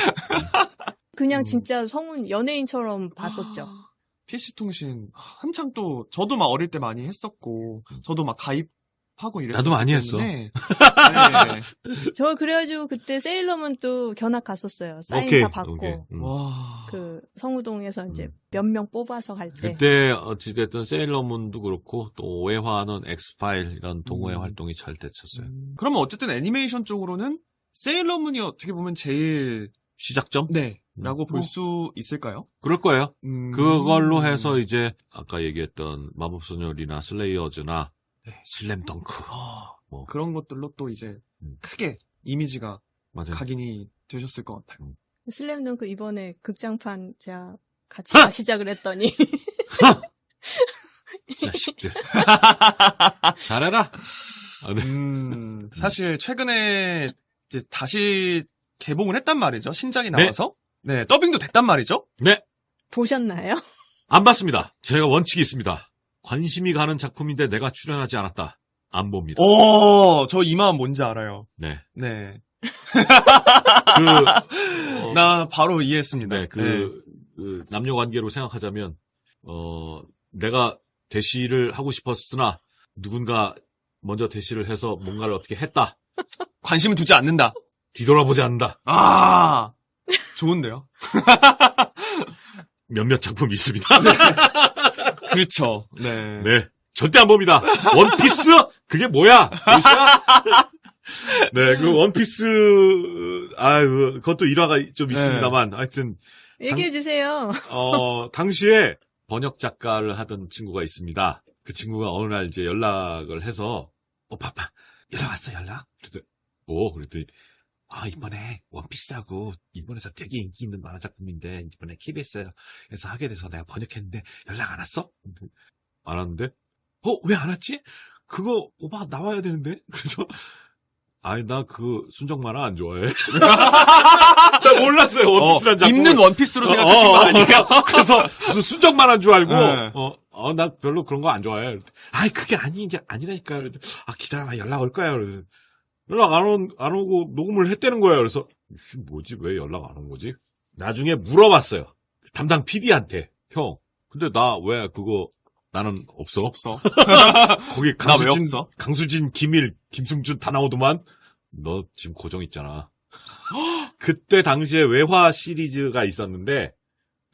그냥 진짜 성운 연예인처럼 봤었죠. PC통신 한창 또 저도 막 어릴 때 많이 했었고 저도 막 가입하고 이랬었기 나도 많이 했어. 때문에. 네. 저 그래가지고 그때 세일러문 또 견학 갔었어요. 사인 오케이, 다 받고. 오케이. 와. 그 성우동에서 이제 몇 명 뽑아서 갈 때. 그때 어찌됐든 세일러문도 그렇고 또 오해화는 엑스파일 이런 동호회 활동이 잘 됐었어요. 그러면 어쨌든 애니메이션 쪽으로는 세일러문이 어떻게 보면 제일 시작점? 네 라고 볼 뭐. 수 있을까요? 그럴 거예요. 그걸로 해서 이제 아까 얘기했던 마법소녀 리나 슬레이어즈나 슬램덩크 뭐. 그런 것들로 또 이제 크게 이미지가 맞아요. 각인이 되셨을 것 같아요. 슬램덩크 이번에 극장판 제가 같이 시작을 했더니. 자식들. 잘해라. 네. 사실 최근에 이제 다시 개봉을 했단 말이죠. 신작이 나와서. 네, 더빙도 됐단 말이죠. 네. 보셨나요? 안 봤습니다. 제가 원칙이 있습니다. 관심이 가는 작품인데 내가 출연하지 않았다. 안 봅니다. 저 이 마음 뭔지 알아요. 네. 네. 그, 나 바로 이해했습니다. 네, 그 남녀 관계로 생각하자면, 내가 대시를 하고 싶었으나, 누군가 먼저 대시를 해서 뭔가를 어떻게 했다. 관심을 두지 않는다. 뒤돌아보지 않는다. 좋은데요? 몇몇 작품이 있습니다. 그렇죠. 네. 네. 절대 안 봅니다. 원피스? 그게 뭐야? 도시야? 네, 그 원피스, 그것도 일화가 좀 있습니다만, 하여튼. 얘기해주세요. 당시에 번역 작가를 하던 친구가 있습니다. 그 친구가 어느 날 이제 연락을 해서, 파파, 연락 왔어, 연락? 그랬더니, 이번에 원피스하고 일본에서 되게 인기 있는 만화 작품인데, 이번에 KBS에서 하게 돼서 내가 번역했는데, 연락 안 왔어? 안 왔는데? 왜 안 왔지? 그거, 오빠 나와야 되는데? 그래서, 나 그 순정 만화 안 좋아해. 나 몰랐어요, 원피스란 작품. 입는 원피스로 생각하신 거 아니에요? 그래서 무슨 순정 만화인 줄 알고, 네. 나 별로 그런 거 안 좋아해. 그게 아니라니까. 기다려봐, 연락 올 거야. 그래서 연락 안 오고 녹음을 했다는 거예요. 그래서, 뭐지, 왜 연락 안 온 거지? 나중에 물어봤어요. 담당 PD한테. 형, 근데 나 왜 그거, 나는 없어. 거기 나 왜 없어? 강수진, 김일, 김승준 다 나오더만. 너 지금 고정 있잖아. 그때 당시에 외화 시리즈가 있었는데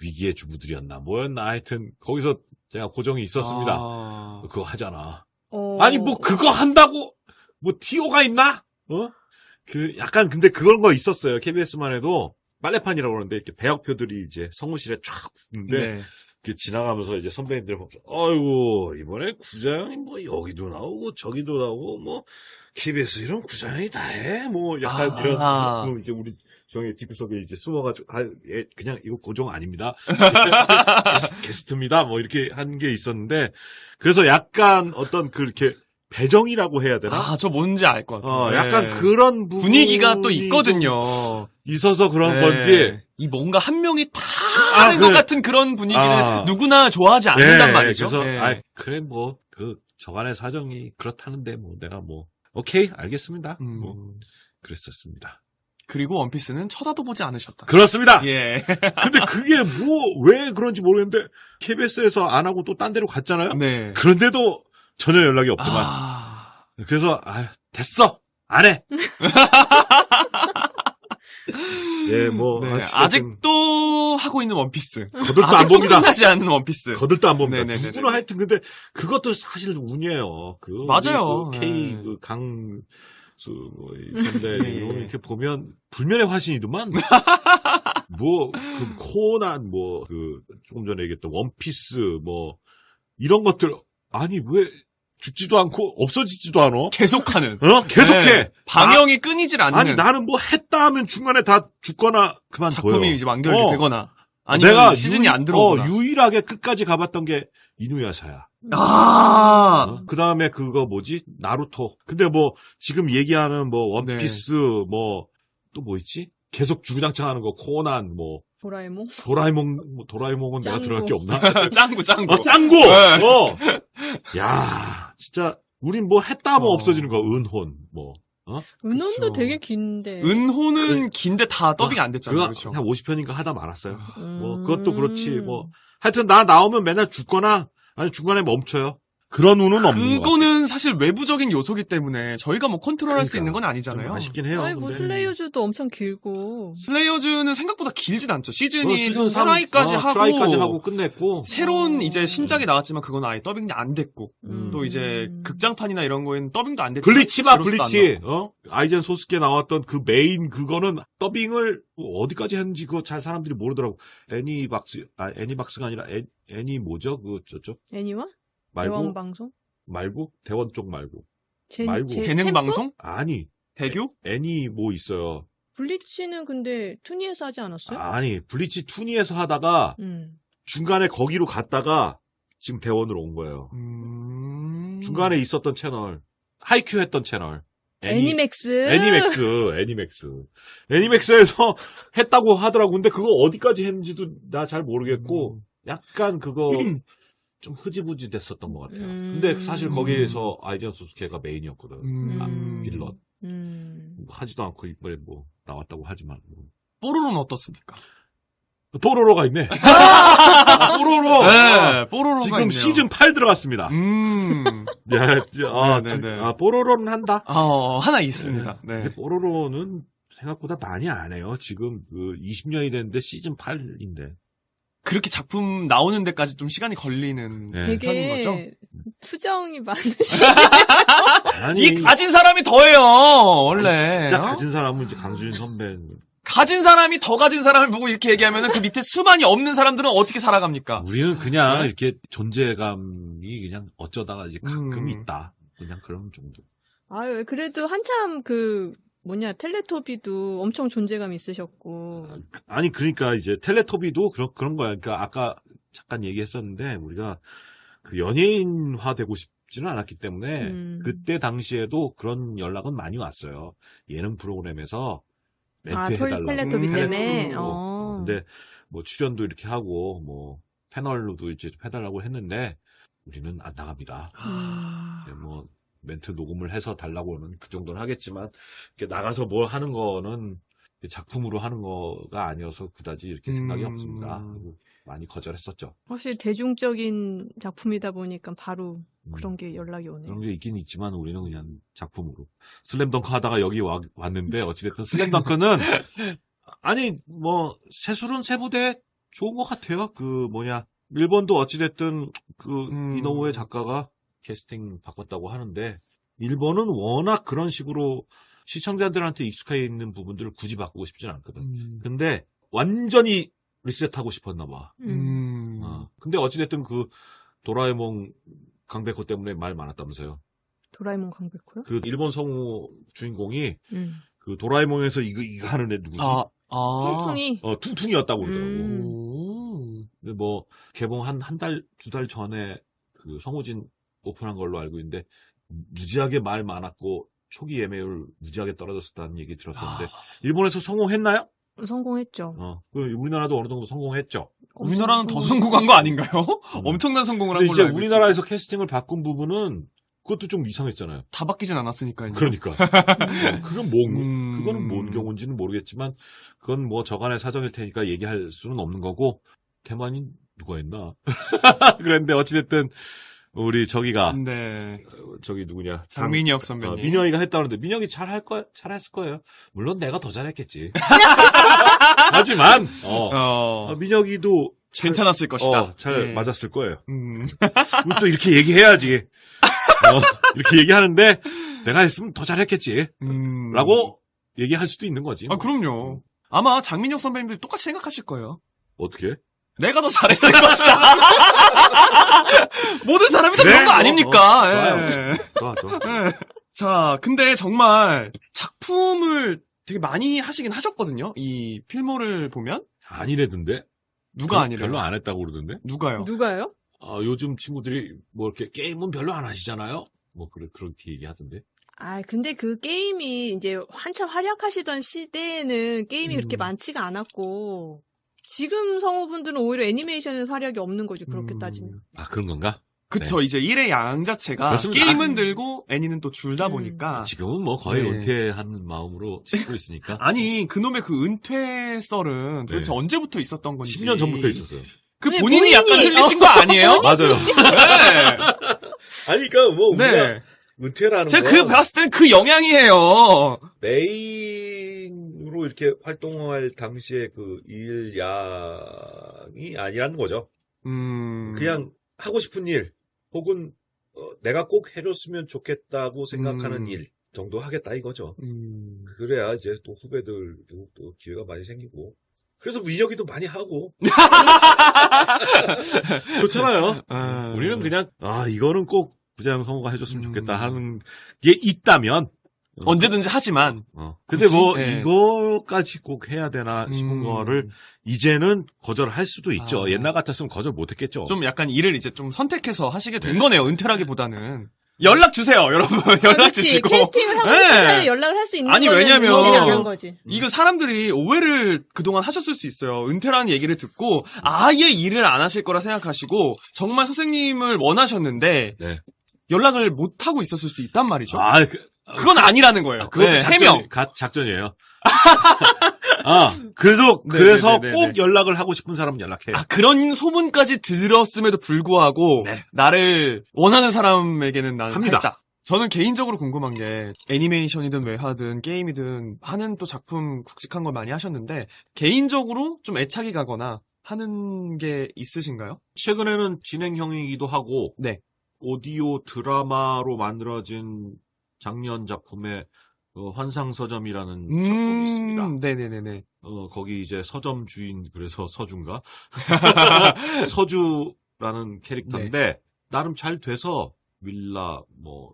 위기의 주부들이었나 뭐였나 하여튼 거기서 제가 고정이 있었습니다. 그거 하잖아. 아니 뭐 그거 한다고 뭐 TO가 있나? 약간 근데 그런 거 있었어요. KBS만 해도 빨래판이라고 그러는데 이렇게 배역표들이 이제 성우실에 쫙 붙는데 네. 지나가면서 이제 선배님들 보면서 아이고 이번에 구자영이 뭐 여기도 나오고 저기도 나오고 뭐 KBS 이런 구자영이 다 해 뭐 약간 이런 그럼 이제 우리 저희 뒷구석에 이제 숨어가지고 그냥 이거 고정 아닙니다 게스트입니다 뭐 이렇게 한 게 있었는데 그래서 약간 어떤 그렇게 배정이라고 해야 되나? 저 뭔지 알 것 같아요. 약간 그런 부분이 분위기가 또 있거든요. 있어서 그런 건지. 이 뭔가 한 명이 다 하는 것 같은 그런 분위기를 누구나 좋아하지 않는단 말이죠. 그래서, 그래, 뭐, 저간의 사정이 그렇다는데, 뭐, 내가 뭐, 오케이, 알겠습니다. 뭐, 그랬었습니다. 그리고 원피스는 쳐다도 보지 않으셨다. 그렇습니다! 예. 근데 그게 왜 그런지 모르겠는데, KBS에서 안 하고 또 딴 데로 갔잖아요? 네. 그런데도 전혀 연락이 없더만. 그래서, 됐어! 안 해! 예, 뭐. 네, 아직도 하고 있는 원피스. 거들도 안 봅니다. 끝나지 않는 원피스. 거들도 안 봅니다. 네네네네. 누구나 하여튼, 근데 그것도 사실 운이에요. 맞아요. K, 있었는데 이렇게 보면 불면의 화신이더만. 그 코난 조금 전에 얘기했던 원피스 이런 것들 아니 왜 죽지도 않고 없어지지도 않아? 계속하는. 계속해. 네. 방영이 끊이질 않는. 아니 나는 했다 하면 중간에 다 죽거나 그만둬요. 작품이 이제 완결이 되거나 아니면 내가 시즌이 안 들어오거나. 유일하게 끝까지 가봤던 게 이누야샤야. 그 다음에 나루토. 근데 지금 얘기하는 원피스, 또 있지? 계속 주구장창 하는 거, 코난, 도라에몽은 내가 들어갈 게 없나? 짱구. 짱구! 네. 야, 진짜, 우린 했다 하면 없어지는 거, 은혼, 은혼도 그쵸. 되게 긴데. 은혼은 긴데 다 더빙이 안 됐잖아요. 그거 그렇죠. 한 50편인가 하다 말았어요. 그것도 그렇지, 하여튼 나 나오면 맨날 죽거나, 아니 중간에 멈춰요. 그런 운은 없는 거. 그거는 사실 외부적인 요소기 때문에 저희가 컨트롤할 수 있는 건 아니잖아요. 좀 아쉽긴 해요. 아니, 근데. 슬레이어즈도 엄청 길고. 슬레이어즈는 생각보다 길진 않죠. 시즌이 시즌 3, 트라이까지 하고 트라이까지 하고 끝냈고. 새로운 이제 신작이 나왔지만 그건 아예 더빙이 안 됐고 또 이제 극장판이나 이런 거에는 더빙도 안 됐고 블리치 아이젠 소스케 나왔던 그 메인 그거는 더빙을 어디까지 했는지 그거 잘 사람들이 모르더라고. 애니박스가 아니라 애니 뭐죠? 저쪽 애니와? 말고 대왕방송? 말고 대원 쪽 말고 재능 방송? 아니 대교? 애니 있어요. 블리치는 근데 투니에서 하지 않았어요? 아니 블리치 투니에서 하다가 중간에 거기로 갔다가 지금 대원으로 온 거예요. 중간에 있었던 채널 하이큐 했던 채널 애니맥스에서 했다고 하더라고. 근데 그거 어디까지 했는지도 나 잘 모르겠고 약간 그거 좀 흐지부지 됐었던 것 같아요. 근데 사실 거기에서 아이젠 소스케가 메인이었거든. 빌런. 하지도 않고 이번에 나왔다고 하지만. 뽀로로는 어떻습니까? 뽀로로가 있네. 뽀로로. 네, 뽀로로가 지금 있네요. 시즌 8 들어갔습니다. 뽀로로는 한다. 하나 있습니다. 네. 근데 뽀로로는 생각보다 많이 안 해요. 지금 20년이 됐는데 시즌 8인데. 그렇게 작품 나오는 데까지 좀 시간이 걸리는 편인 거죠? 되게 투정이 많으시네. 이 가진 사람이 더해요, 원래. 진짜 가진 사람은 이제 강수진 선배. 가진 사람이 더 가진 사람을 보고 이렇게 얘기하면 그 밑에 수많이 없는 사람들은 어떻게 살아갑니까? 우리는 그냥 이렇게 존재감이 그냥 어쩌다가 이제 가끔 있다. 그냥 그런 정도. 아유, 그래도 한참 텔레토비도 엄청 존재감 있으셨고. 아니, 그러니까 이제 텔레토비도 그런 거야. 그러니까 아까 잠깐 얘기했었는데 우리가 연예인화 되고 싶지는 않았기 때문에 그때 당시에도 그런 연락은 많이 왔어요. 예능 프로그램에서 멘트 해달라고. 텔레토비 때문에. 근데 출연도 이렇게 하고 패널로도 이제 해달라고 했는데 우리는 안 나갑니다. 멘트 녹음을 해서 달라고는 그 정도는 하겠지만 이렇게 나가서 뭘 하는 거는 작품으로 하는 거가 아니어서 그다지 이렇게 생각이 없습니다. 많이 거절했었죠. 확실히 대중적인 작품이다 보니까 바로 그런 게 연락이 오네요. 그런 게 있긴 있지만 우리는 그냥 작품으로. 슬램덩크 하다가 여기 왔는데 어찌됐든 슬램덩크는 아니 세술은 세부대 좋은 것 같아요. 일본도 어찌됐든 이노우에 작가가 캐스팅 바꿨다고 하는데 일본은 워낙 그런 식으로 시청자들한테 익숙해 있는 부분들을 굳이 바꾸고 싶진 않거든. 근데 완전히 리셋하고 싶었나 봐. 근데 어찌됐든 도라에몽 강백호 때문에 말 많았다면서요. 도라에몽 강백호요? 일본 성우 주인공이 도라에몽에서 이거 하는 애 누구지? 퉁퉁이. 퉁퉁이였다고 그러더라고. 근데 개봉 한 달, 2달 전에 성우진 오픈한 걸로 알고 있는데 무지하게 말 많았고 초기 예매율 무지하게 떨어졌었다는 얘기 들었었는데 일본에서 성공했나요? 성공했죠. 우리나라도 어느 정도 성공했죠. 우리나라는 더 성공한 거 아닌가요? 엄청난 성공을 한 걸로 이제 알고 우리나라에서 캐스팅을 바꾼 부분은 그것도 좀 이상했잖아요. 다 바뀌진 않았으니까요. 그러니까. 그거는 뭔 경우인지는 모르겠지만 그건 저간의 사정일 테니까 얘기할 수는 없는 거고 대만인 누가 했나? 그랬는데 어찌됐든 우리 저기가 저기 누구냐 장민혁 선배님 민혁이가 했다는데 민혁이 잘했을 거예요. 물론 내가 더 잘했겠지. 하지만 민혁이도 괜찮았을 것이다. 잘 맞았을 거예요. 또 이렇게 얘기해야지. 이렇게 얘기하는데 내가 했으면 더 잘했겠지. 라고 얘기할 수도 있는 거지. 아, 그럼요. 아마 장민혁 선배님도 똑같이 생각하실 거예요. 어떻게? 내가 더 잘했을 것이다. 모든 사람이 다 그런 거 아닙니까? 좋아요. 예. 좋아. 예. 자, 근데 정말 작품을 되게 많이 하시긴 하셨거든요. 이 필모를 보면. 아니래던데? 누가 아니래요? 별로 안 했다고 그러던데? 누가요? 누가요? 요즘 친구들이 뭐 이렇게 게임은 별로 안 하시잖아요? 뭐 그렇게 얘기하던데. 아, 근데 그 게임이 이제 한참 활약하시던 시대에는 게임이 그렇게 많지가 않았고, 지금 성우분들은 오히려 애니메이션에서 활약이 없는 거죠, 그렇게 따지면. 아, 그런 건가? 그쵸. 이제 일의 양 자체가 그렇습니다. 게임은 들고 애니는 또 줄다 보니까. 지금은 뭐 거의 네. 은퇴하는 마음으로 찍고 있으니까. 아니, 그놈의 그 은퇴 썰은 도대체 네. 언제부터 있었던 건지. 10년 전부터 있었어요. 그 네, 본인이 약간 본인이. 흘리신 거 아니에요? 맞아요. 네. 아니, 그러니까 뭐, 네. 은퇴라는 제가 그 봤을 때는 그 영향이에요. 메인으로 이렇게 활동할 당시에 그 일량이 아니라는 거죠. 그냥 하고 싶은 일, 혹은 내가 꼭 해줬으면 좋겠다고 생각하는 일 정도 하겠다 이거죠. 그래야 이제 또 후배들도 또 기회가 많이 생기고. 그래서 민혁이도 많이 하고. 좋잖아요. 우리는 그냥, 이거는 꼭 부장 성우가 해줬으면 좋겠다 하는 게 있다면. 언제든지 하지만. 근데 굳이? 뭐, 네. 이거까지 꼭 해야 되나 싶은 거를 이제는 거절할 수도 있죠. 옛날 같았으면 거절 못 했겠죠. 좀 약간 일을 이제 좀 선택해서 하시게 된 거네요. 은퇴라기보다는. 연락 주세요, 여러분. 연락 그렇지. 주시고. 캐스팅을 하고 네. 싶은 사람이 연락을 할 수 있는 아니, 거는 왜냐면 은퇴를 안 한 거지. 이거 사람들이 오해를 그동안 하셨을 수 있어요. 은퇴라는 얘기를 듣고 아예 일을 안 하실 거라 생각하시고 정말 선생님을 원하셨는데 네. 연락을 못 하고 있었을 수 있단 말이죠. 그건 아니라는 거예요. 그것도 네, 작전, 해명. 작전이에요. 그래서 네네네네. 꼭 연락을 하고 싶은 사람은 연락해요. 그런 소문까지 들었음에도 불구하고 네. 나를 원하는 사람에게는 나는 합니다. 했다. 저는 개인적으로 궁금한 게 애니메이션이든 외화든 게임이든 하는 또 작품 굵직한 걸 많이 하셨는데 개인적으로 좀 애착이 가거나 하는 게 있으신가요? 최근에는 진행형이기도 하고 네. 오디오 드라마로 만들어진 작년 작품의 환상서점이라는 작품이 있습니다. 네네네네. 거기 이제 서점 주인, 그래서 서주인가? 서주라는 캐릭터인데, 나름 잘 돼서, 윌라,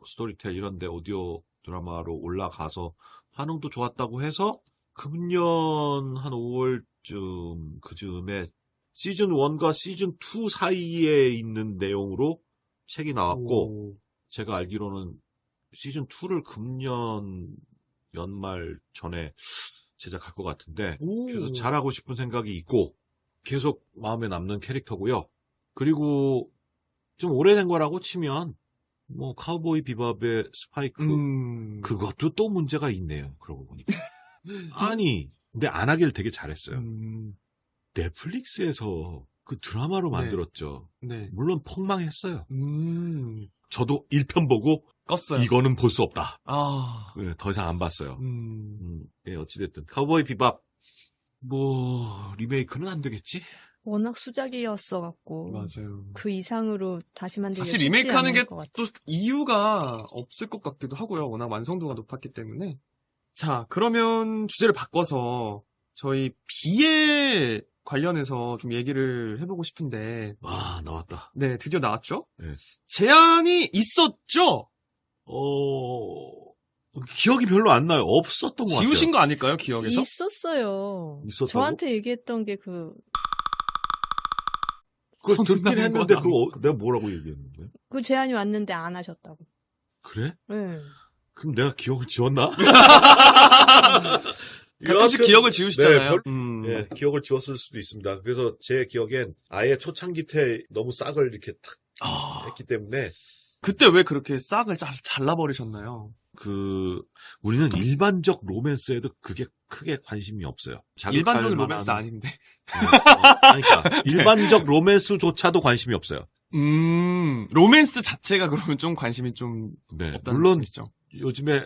스토리텔 이런데 오디오 드라마로 올라가서 반응도 좋았다고 해서, 금년 한 5월쯤, 그즈음에 시즌 1과 시즌 2 사이에 있는 내용으로 책이 나왔고, 제가 알기로는 시즌 2를 금년 연말 전에 제작할 것 같은데 그래서 잘하고 싶은 생각이 있고 계속 마음에 남는 캐릭터고요. 그리고 좀 오래된 거라고 치면 카우보이 비밥의 스파이크 그것도 또 문제가 있네요. 그러고 보니까 아니 근데 안 하길 되게 잘했어요. 넷플릭스에서 그 드라마로 만들었죠. 네. 물론 폭망했어요. 저도 1편 보고 껐어요. 이거는 볼 수 없다. 네, 더 이상 안 봤어요. 예, 어찌됐든 카우보이 비밥 리메이크는 안 되겠지? 워낙 수작이었어갖고. 맞아요. 그 이상으로 다시 만들기 다시 리메이크하는 게 또 이유가 없을 것 같기도 하고요. 워낙 완성도가 높았기 때문에. 자, 그러면 주제를 바꿔서 저희 BL 관련해서 좀 얘기를 해보고 싶은데. 나왔다. 네, 드디어 나왔죠? 네. 제안이 있었죠? 기억이 별로 안 나요. 없었던 것 같아요. 지우신 거 아닐까요, 기억에서? 있었어요. 있었다고? 저한테 얘기했던 게 그걸 듣긴 선남과 했는데 남. 내가 뭐라고 얘기했는데? 그 제안이 왔는데 안 하셨다고. 그래? 네. 그럼 내가 기억을 지웠나? 가끔씩 기억을 지우시잖아요. 네, 기억을 지웠을 수도 있습니다. 그래서 제 기억엔 아예 초창기 때 너무 싹을 이렇게 탁 했기 때문에. 그때 왜 그렇게 싹을 잘라버리셨나요? 우리는 일반적 로맨스에도 그게 크게 관심이 없어요. 일반적인 로맨스 아닌데. 그러니까 일반적 로맨스조차도 관심이 없어요. 로맨스 자체가 그러면 좀 관심이 좀 없다는 물론 말씀이시죠? 요즘에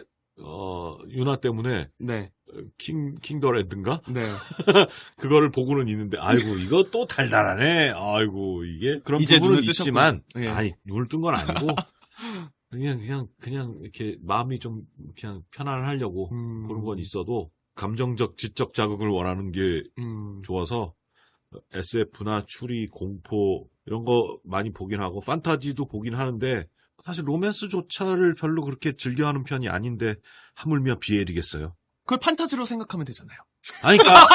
유나 때문에 네. 킹더랜드인가? 네. 그거를 보고는 있는데 아이고 이거 또 달달하네. 아이고 이게 그런 이제 부분은 눈을 있지만 네. 아니 눈을 뜬 건 아니고 그냥 이렇게 마음이 좀 그냥 편안하려고 그런 건 있어도 감정적, 지적 자극을 원하는 게 좋아서 SF나 추리, 공포 이런 거 많이 보긴 하고 판타지도 보긴 하는데 사실 로맨스조차를 별로 그렇게 즐겨하는 편이 아닌데 하물며 BL이겠어요. 그걸 판타지로 생각하면 되잖아요. 아니, 그러니까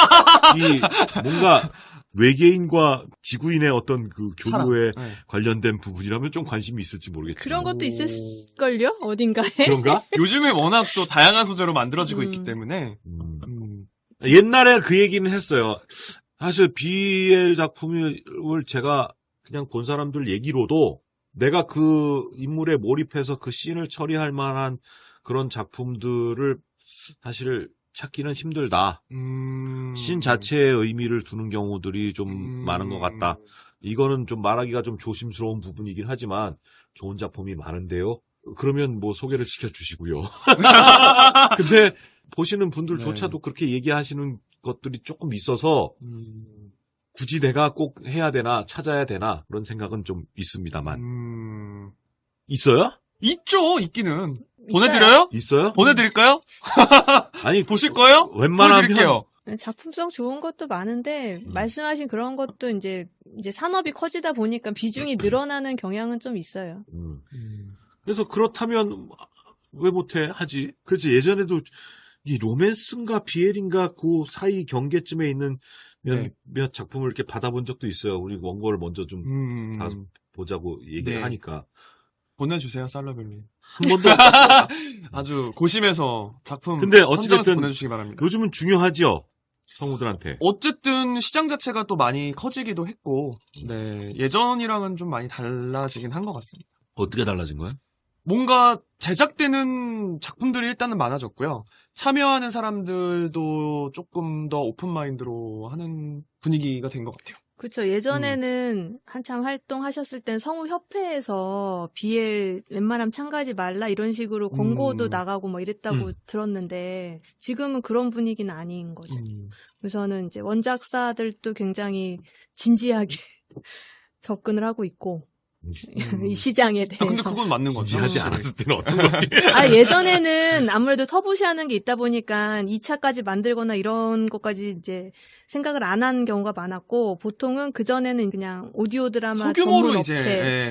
이 뭔가 외계인과 지구인의 어떤 그 교류에 네. 관련된 부분이라면 좀 관심이 있을지 모르겠지만 그런 것도 있을걸요? 어딘가에? 그런가? 요즘에 워낙 또 다양한 소재로 만들어지고 있기 때문에 옛날에 그 얘기는 했어요. 사실 BL 작품을 제가 그냥 본 사람들 얘기로도 내가 그 인물에 몰입해서 그 씬을 처리할 만한 그런 작품들을 사실 찾기는 힘들다. 씬 자체에 의미를 두는 경우들이 좀 많은 것 같다. 이거는 좀 말하기가 좀 조심스러운 부분이긴 하지만 좋은 작품이 많은데요. 그러면 뭐 소개를 시켜주시고요. 근데 보시는 분들조차도 그렇게 얘기하시는 것들이 조금 있어서 굳이 내가 꼭 해야 되나 찾아야 되나 그런 생각은 좀 있습니다만. 있어요? 있죠, 있기는. 보내드려요? 있어요? 보내드릴까요? 아니 보실 거예요? 웬만하면 보내드릴게요. 작품성 좋은 것도 많은데 말씀하신 그런 것도 이제 산업이 커지다 보니까 비중이 늘어나는 경향은 좀 있어요. 그래서 그렇다면 왜 못해 하지. 그렇지. 예전에도 이 로맨스인가 BL인가 그 사이 경계쯤에 있는 몇 작품을 이렇게 받아본 적도 있어요. 우리 원고를 먼저 좀 보자고 얘기를 하니까. 보내주세요, 살러벨님. 한 번도 없었어요. 아주 고심해서 작품 근데 선정해서 어찌됐든 보내주시기 바랍니다. 요즘은 중요하죠. 성우들한테. 어쨌든 시장 자체가 또 많이 커지기도 했고, 네, 예전이랑은 좀 많이 달라지긴 한 것 같습니다. 어떻게 달라진 거야? 뭔가 제작되는 작품들이 일단은 많아졌고요. 참여하는 사람들도 조금 더 오픈 마인드로 하는 분위기가 된 것 같아요. 그렇죠. 예전에는 한참 활동하셨을 땐 성우협회에서 BL 웬만하면 참가하지 말라 이런 식으로 권고도 나가고 뭐 이랬다고 들었는데 지금은 그런 분위기는 아닌 거죠. 그래서는 이제 원작사들도 굉장히 진지하게 접근을 하고 있고 이 시장에 대해서. 근데 그건 맞는 거죠. 진지하지 않았을 때는 어떤 거지? 예전에는 아무래도 터부시하는 게 있다 보니까 2차까지 만들거나 이런 것까지 이제 생각을 안 한 경우가 많았고 보통은 그전에는 그냥 오디오 드라마 소규모로 전문 이제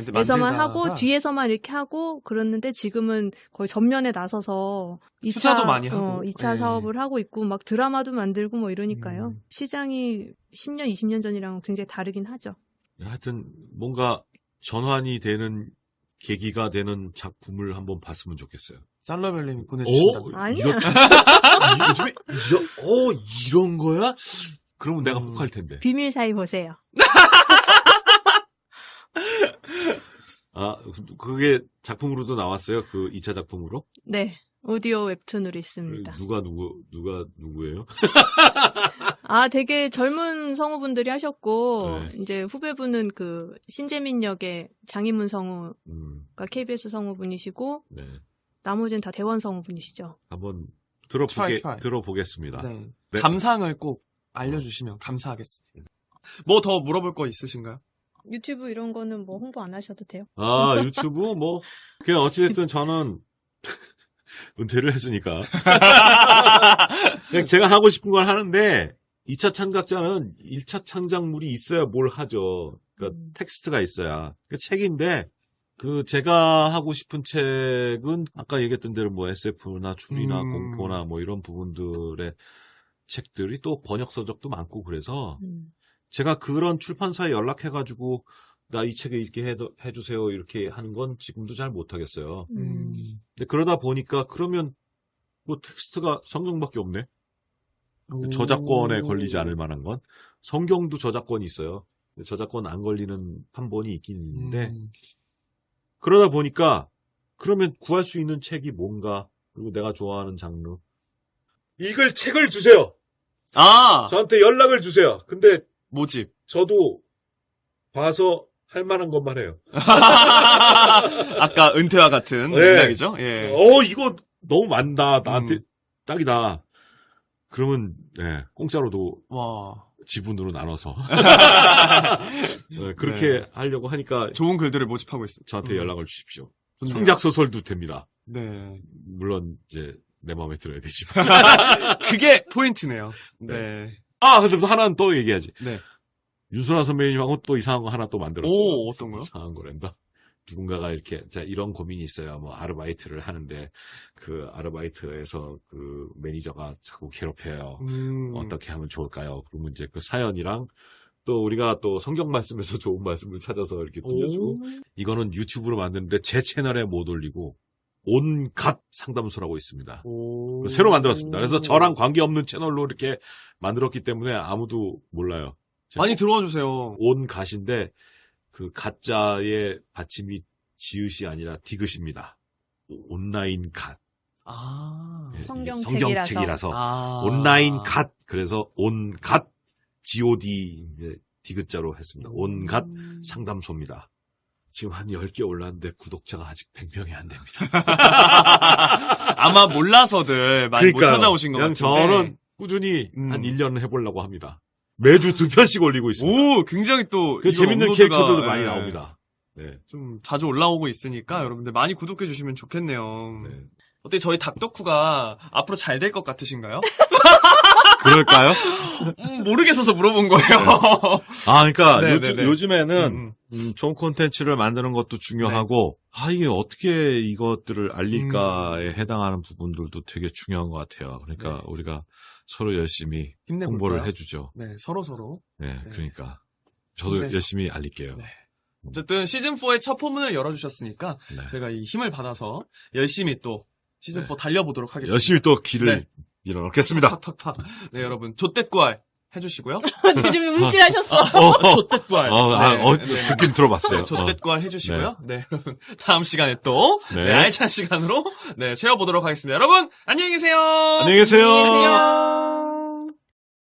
업체에서만 만들다가 하고 뒤에서만 이렇게 하고 그랬는데 지금은 거의 전면에 나서서 2차, 투자도 많이 하고 2차 예. 사업을 하고 있고 막 드라마도 만들고 뭐 이러니까요. 시장이 10년, 20년 전이랑 굉장히 다르긴 하죠. 하여튼 뭔가 전환이 되는 계기가 되는 작품을 한번 봤으면 좋겠어요. 살러벨님이 보내주신다. 아니야. 요즘에 이런 거야? 그러면 내가 혹할 텐데. 비밀 사이 보세요. 그게 작품으로도 나왔어요? 그 2차 작품으로? 네. 오디오 웹툰으로 있습니다. 누구예요? 되게 젊은 성우분들이 하셨고, 네. 이제 후배분은 그, 신재민 역의 장희문 성우가 KBS 성우분이시고, 네. 나머지는 다 대원 성우분이시죠. 한번 try. 들어보겠습니다. 네. 네. 감상을 꼭 알려주시면 감사하겠습니다. 뭐 더 물어볼 거 있으신가요? 유튜브 이런 거는 뭐 홍보 안 하셔도 돼요. 유튜브 그냥 어찌됐든 저는 은퇴를 했으니까. 그냥 제가 하고 싶은 걸 하는데, 2차 창작자는 1차 창작물이 있어야 뭘 하죠. 그러니까 텍스트가 있어야. 그 책인데, 제가 하고 싶은 책은 아까 얘기했던 대로 뭐 SF나 추리나 공포나 뭐 이런 부분들의 책들이 또 번역 서적도 많고 그래서 제가 그런 출판사에 연락해가지고 나 이 책에 읽게 해주세요 이렇게 하는 건 지금도 잘 못하겠어요. 근데 그러다 보니까 그러면 뭐 텍스트가 성경밖에 없네. 저작권에 걸리지 않을 만한 건 성경도 저작권이 있어요. 저작권 안 걸리는 판본이 있긴 있는데 그러다 보니까 그러면 구할 수 있는 책이 뭔가 그리고 내가 좋아하는 장르 읽을 책을 주세요. 저한테 연락을 주세요. 근데 모집. 저도 봐서 할 만한 것만 해요. 아까 은퇴와 같은 맥락이죠. 예. 이거 너무 많다. 나한테 딱이다. 그러면 공짜로도 지분으로 나눠서 그렇게 하려고 하니까 좋은 글들을 모집하고 있습니다. 저한테 연락을 주십시오. 좋네요. 창작 소설도 됩니다. 네. 물론 이제 내 마음에 들어야 되지만. 그게 포인트네요. 네. 아, 근데 하나는 또 얘기하지. 네. 윤순아 선배님하고 또 이상한 거 하나 또 만들었어요. 오, 어떤 거요? 이상한 거란다. 누군가가 이렇게, 자, 이런 고민이 있어요. 뭐, 아르바이트를 하는데, 그 아르바이트에서 그 매니저가 자꾸 괴롭혀요. 어떻게 하면 좋을까요? 그러면 이제 그 사연이랑 또 우리가 또 성경 말씀에서 좋은 말씀을 찾아서 이렇게 들려주고, 이거는 유튜브로 만드는데 제 채널에 못 올리고, 온갖 상담소라고 있습니다. 새로 만들었습니다. 그래서 저랑 관계없는 채널로 이렇게 만들었기 때문에 아무도 몰라요. 많이 들어와 주세요. 온갓인데, 그 가짜의 받침이 지읒이 아니라 디귿입니다. 온라인 갓. 아. 예, 성경책이라서. 성경책이라서. 아. 온라인 갓. 그래서 온갓 GOD 디귿자로 했습니다. 온갓 상담소입니다. 지금 한 10개 올랐는데 구독자가 아직 100명이 안 됩니다. 아마 몰라서들 많이 못 찾아오신 것 그냥 같은데. 저는 꾸준히 한 음. 1년 해보려고 합니다. 매주 2편씩 올리고 있습니다. 오, 굉장히 또 그 이거 재밌는 업로드가, 캐릭터들도 예, 많이 나옵니다. 네. 좀 자주 올라오고 있으니까 여러분들 많이 구독해 주시면 좋겠네요. 네. 어떻게 저희 닭덕후가 앞으로 잘 될 것 같으신가요? 그럴까요? 모르겠어서 물어본 거예요. 아, 그러니까 네, 네, 네. 요즘에는 좋은 콘텐츠를 만드는 것도 중요하고 이게 어떻게 이것들을 알릴까에 해당하는 부분들도 되게 중요한 것 같아요. 그러니까 네. 우리가 서로 열심히 힘내볼까요? 홍보를 해주죠. 네, 서로. 네, 네. 그러니까 저도 힘내서. 열심히 알릴게요. 네. 어쨌든 시즌4의 첫 포문을 열어주셨으니까 네. 저희가 이 힘을 받아서 열심히 또 시즌4 달려보도록 하겠습니다. 열심히 또 길을 네. 밀어넣겠습니다. 팍팍팍. 네, 여러분. 조댓구알 해주시고요. 요즘 움찔하셨어. 조댓구알. 듣긴 들어봤어요. 조댓구알 해주시고요. 네, 여러분. 다음 시간에 또 네. 알찬 시간으로 채워보도록 하겠습니다. 여러분, 안녕히 계세요. 안녕히 계세요. 안녕.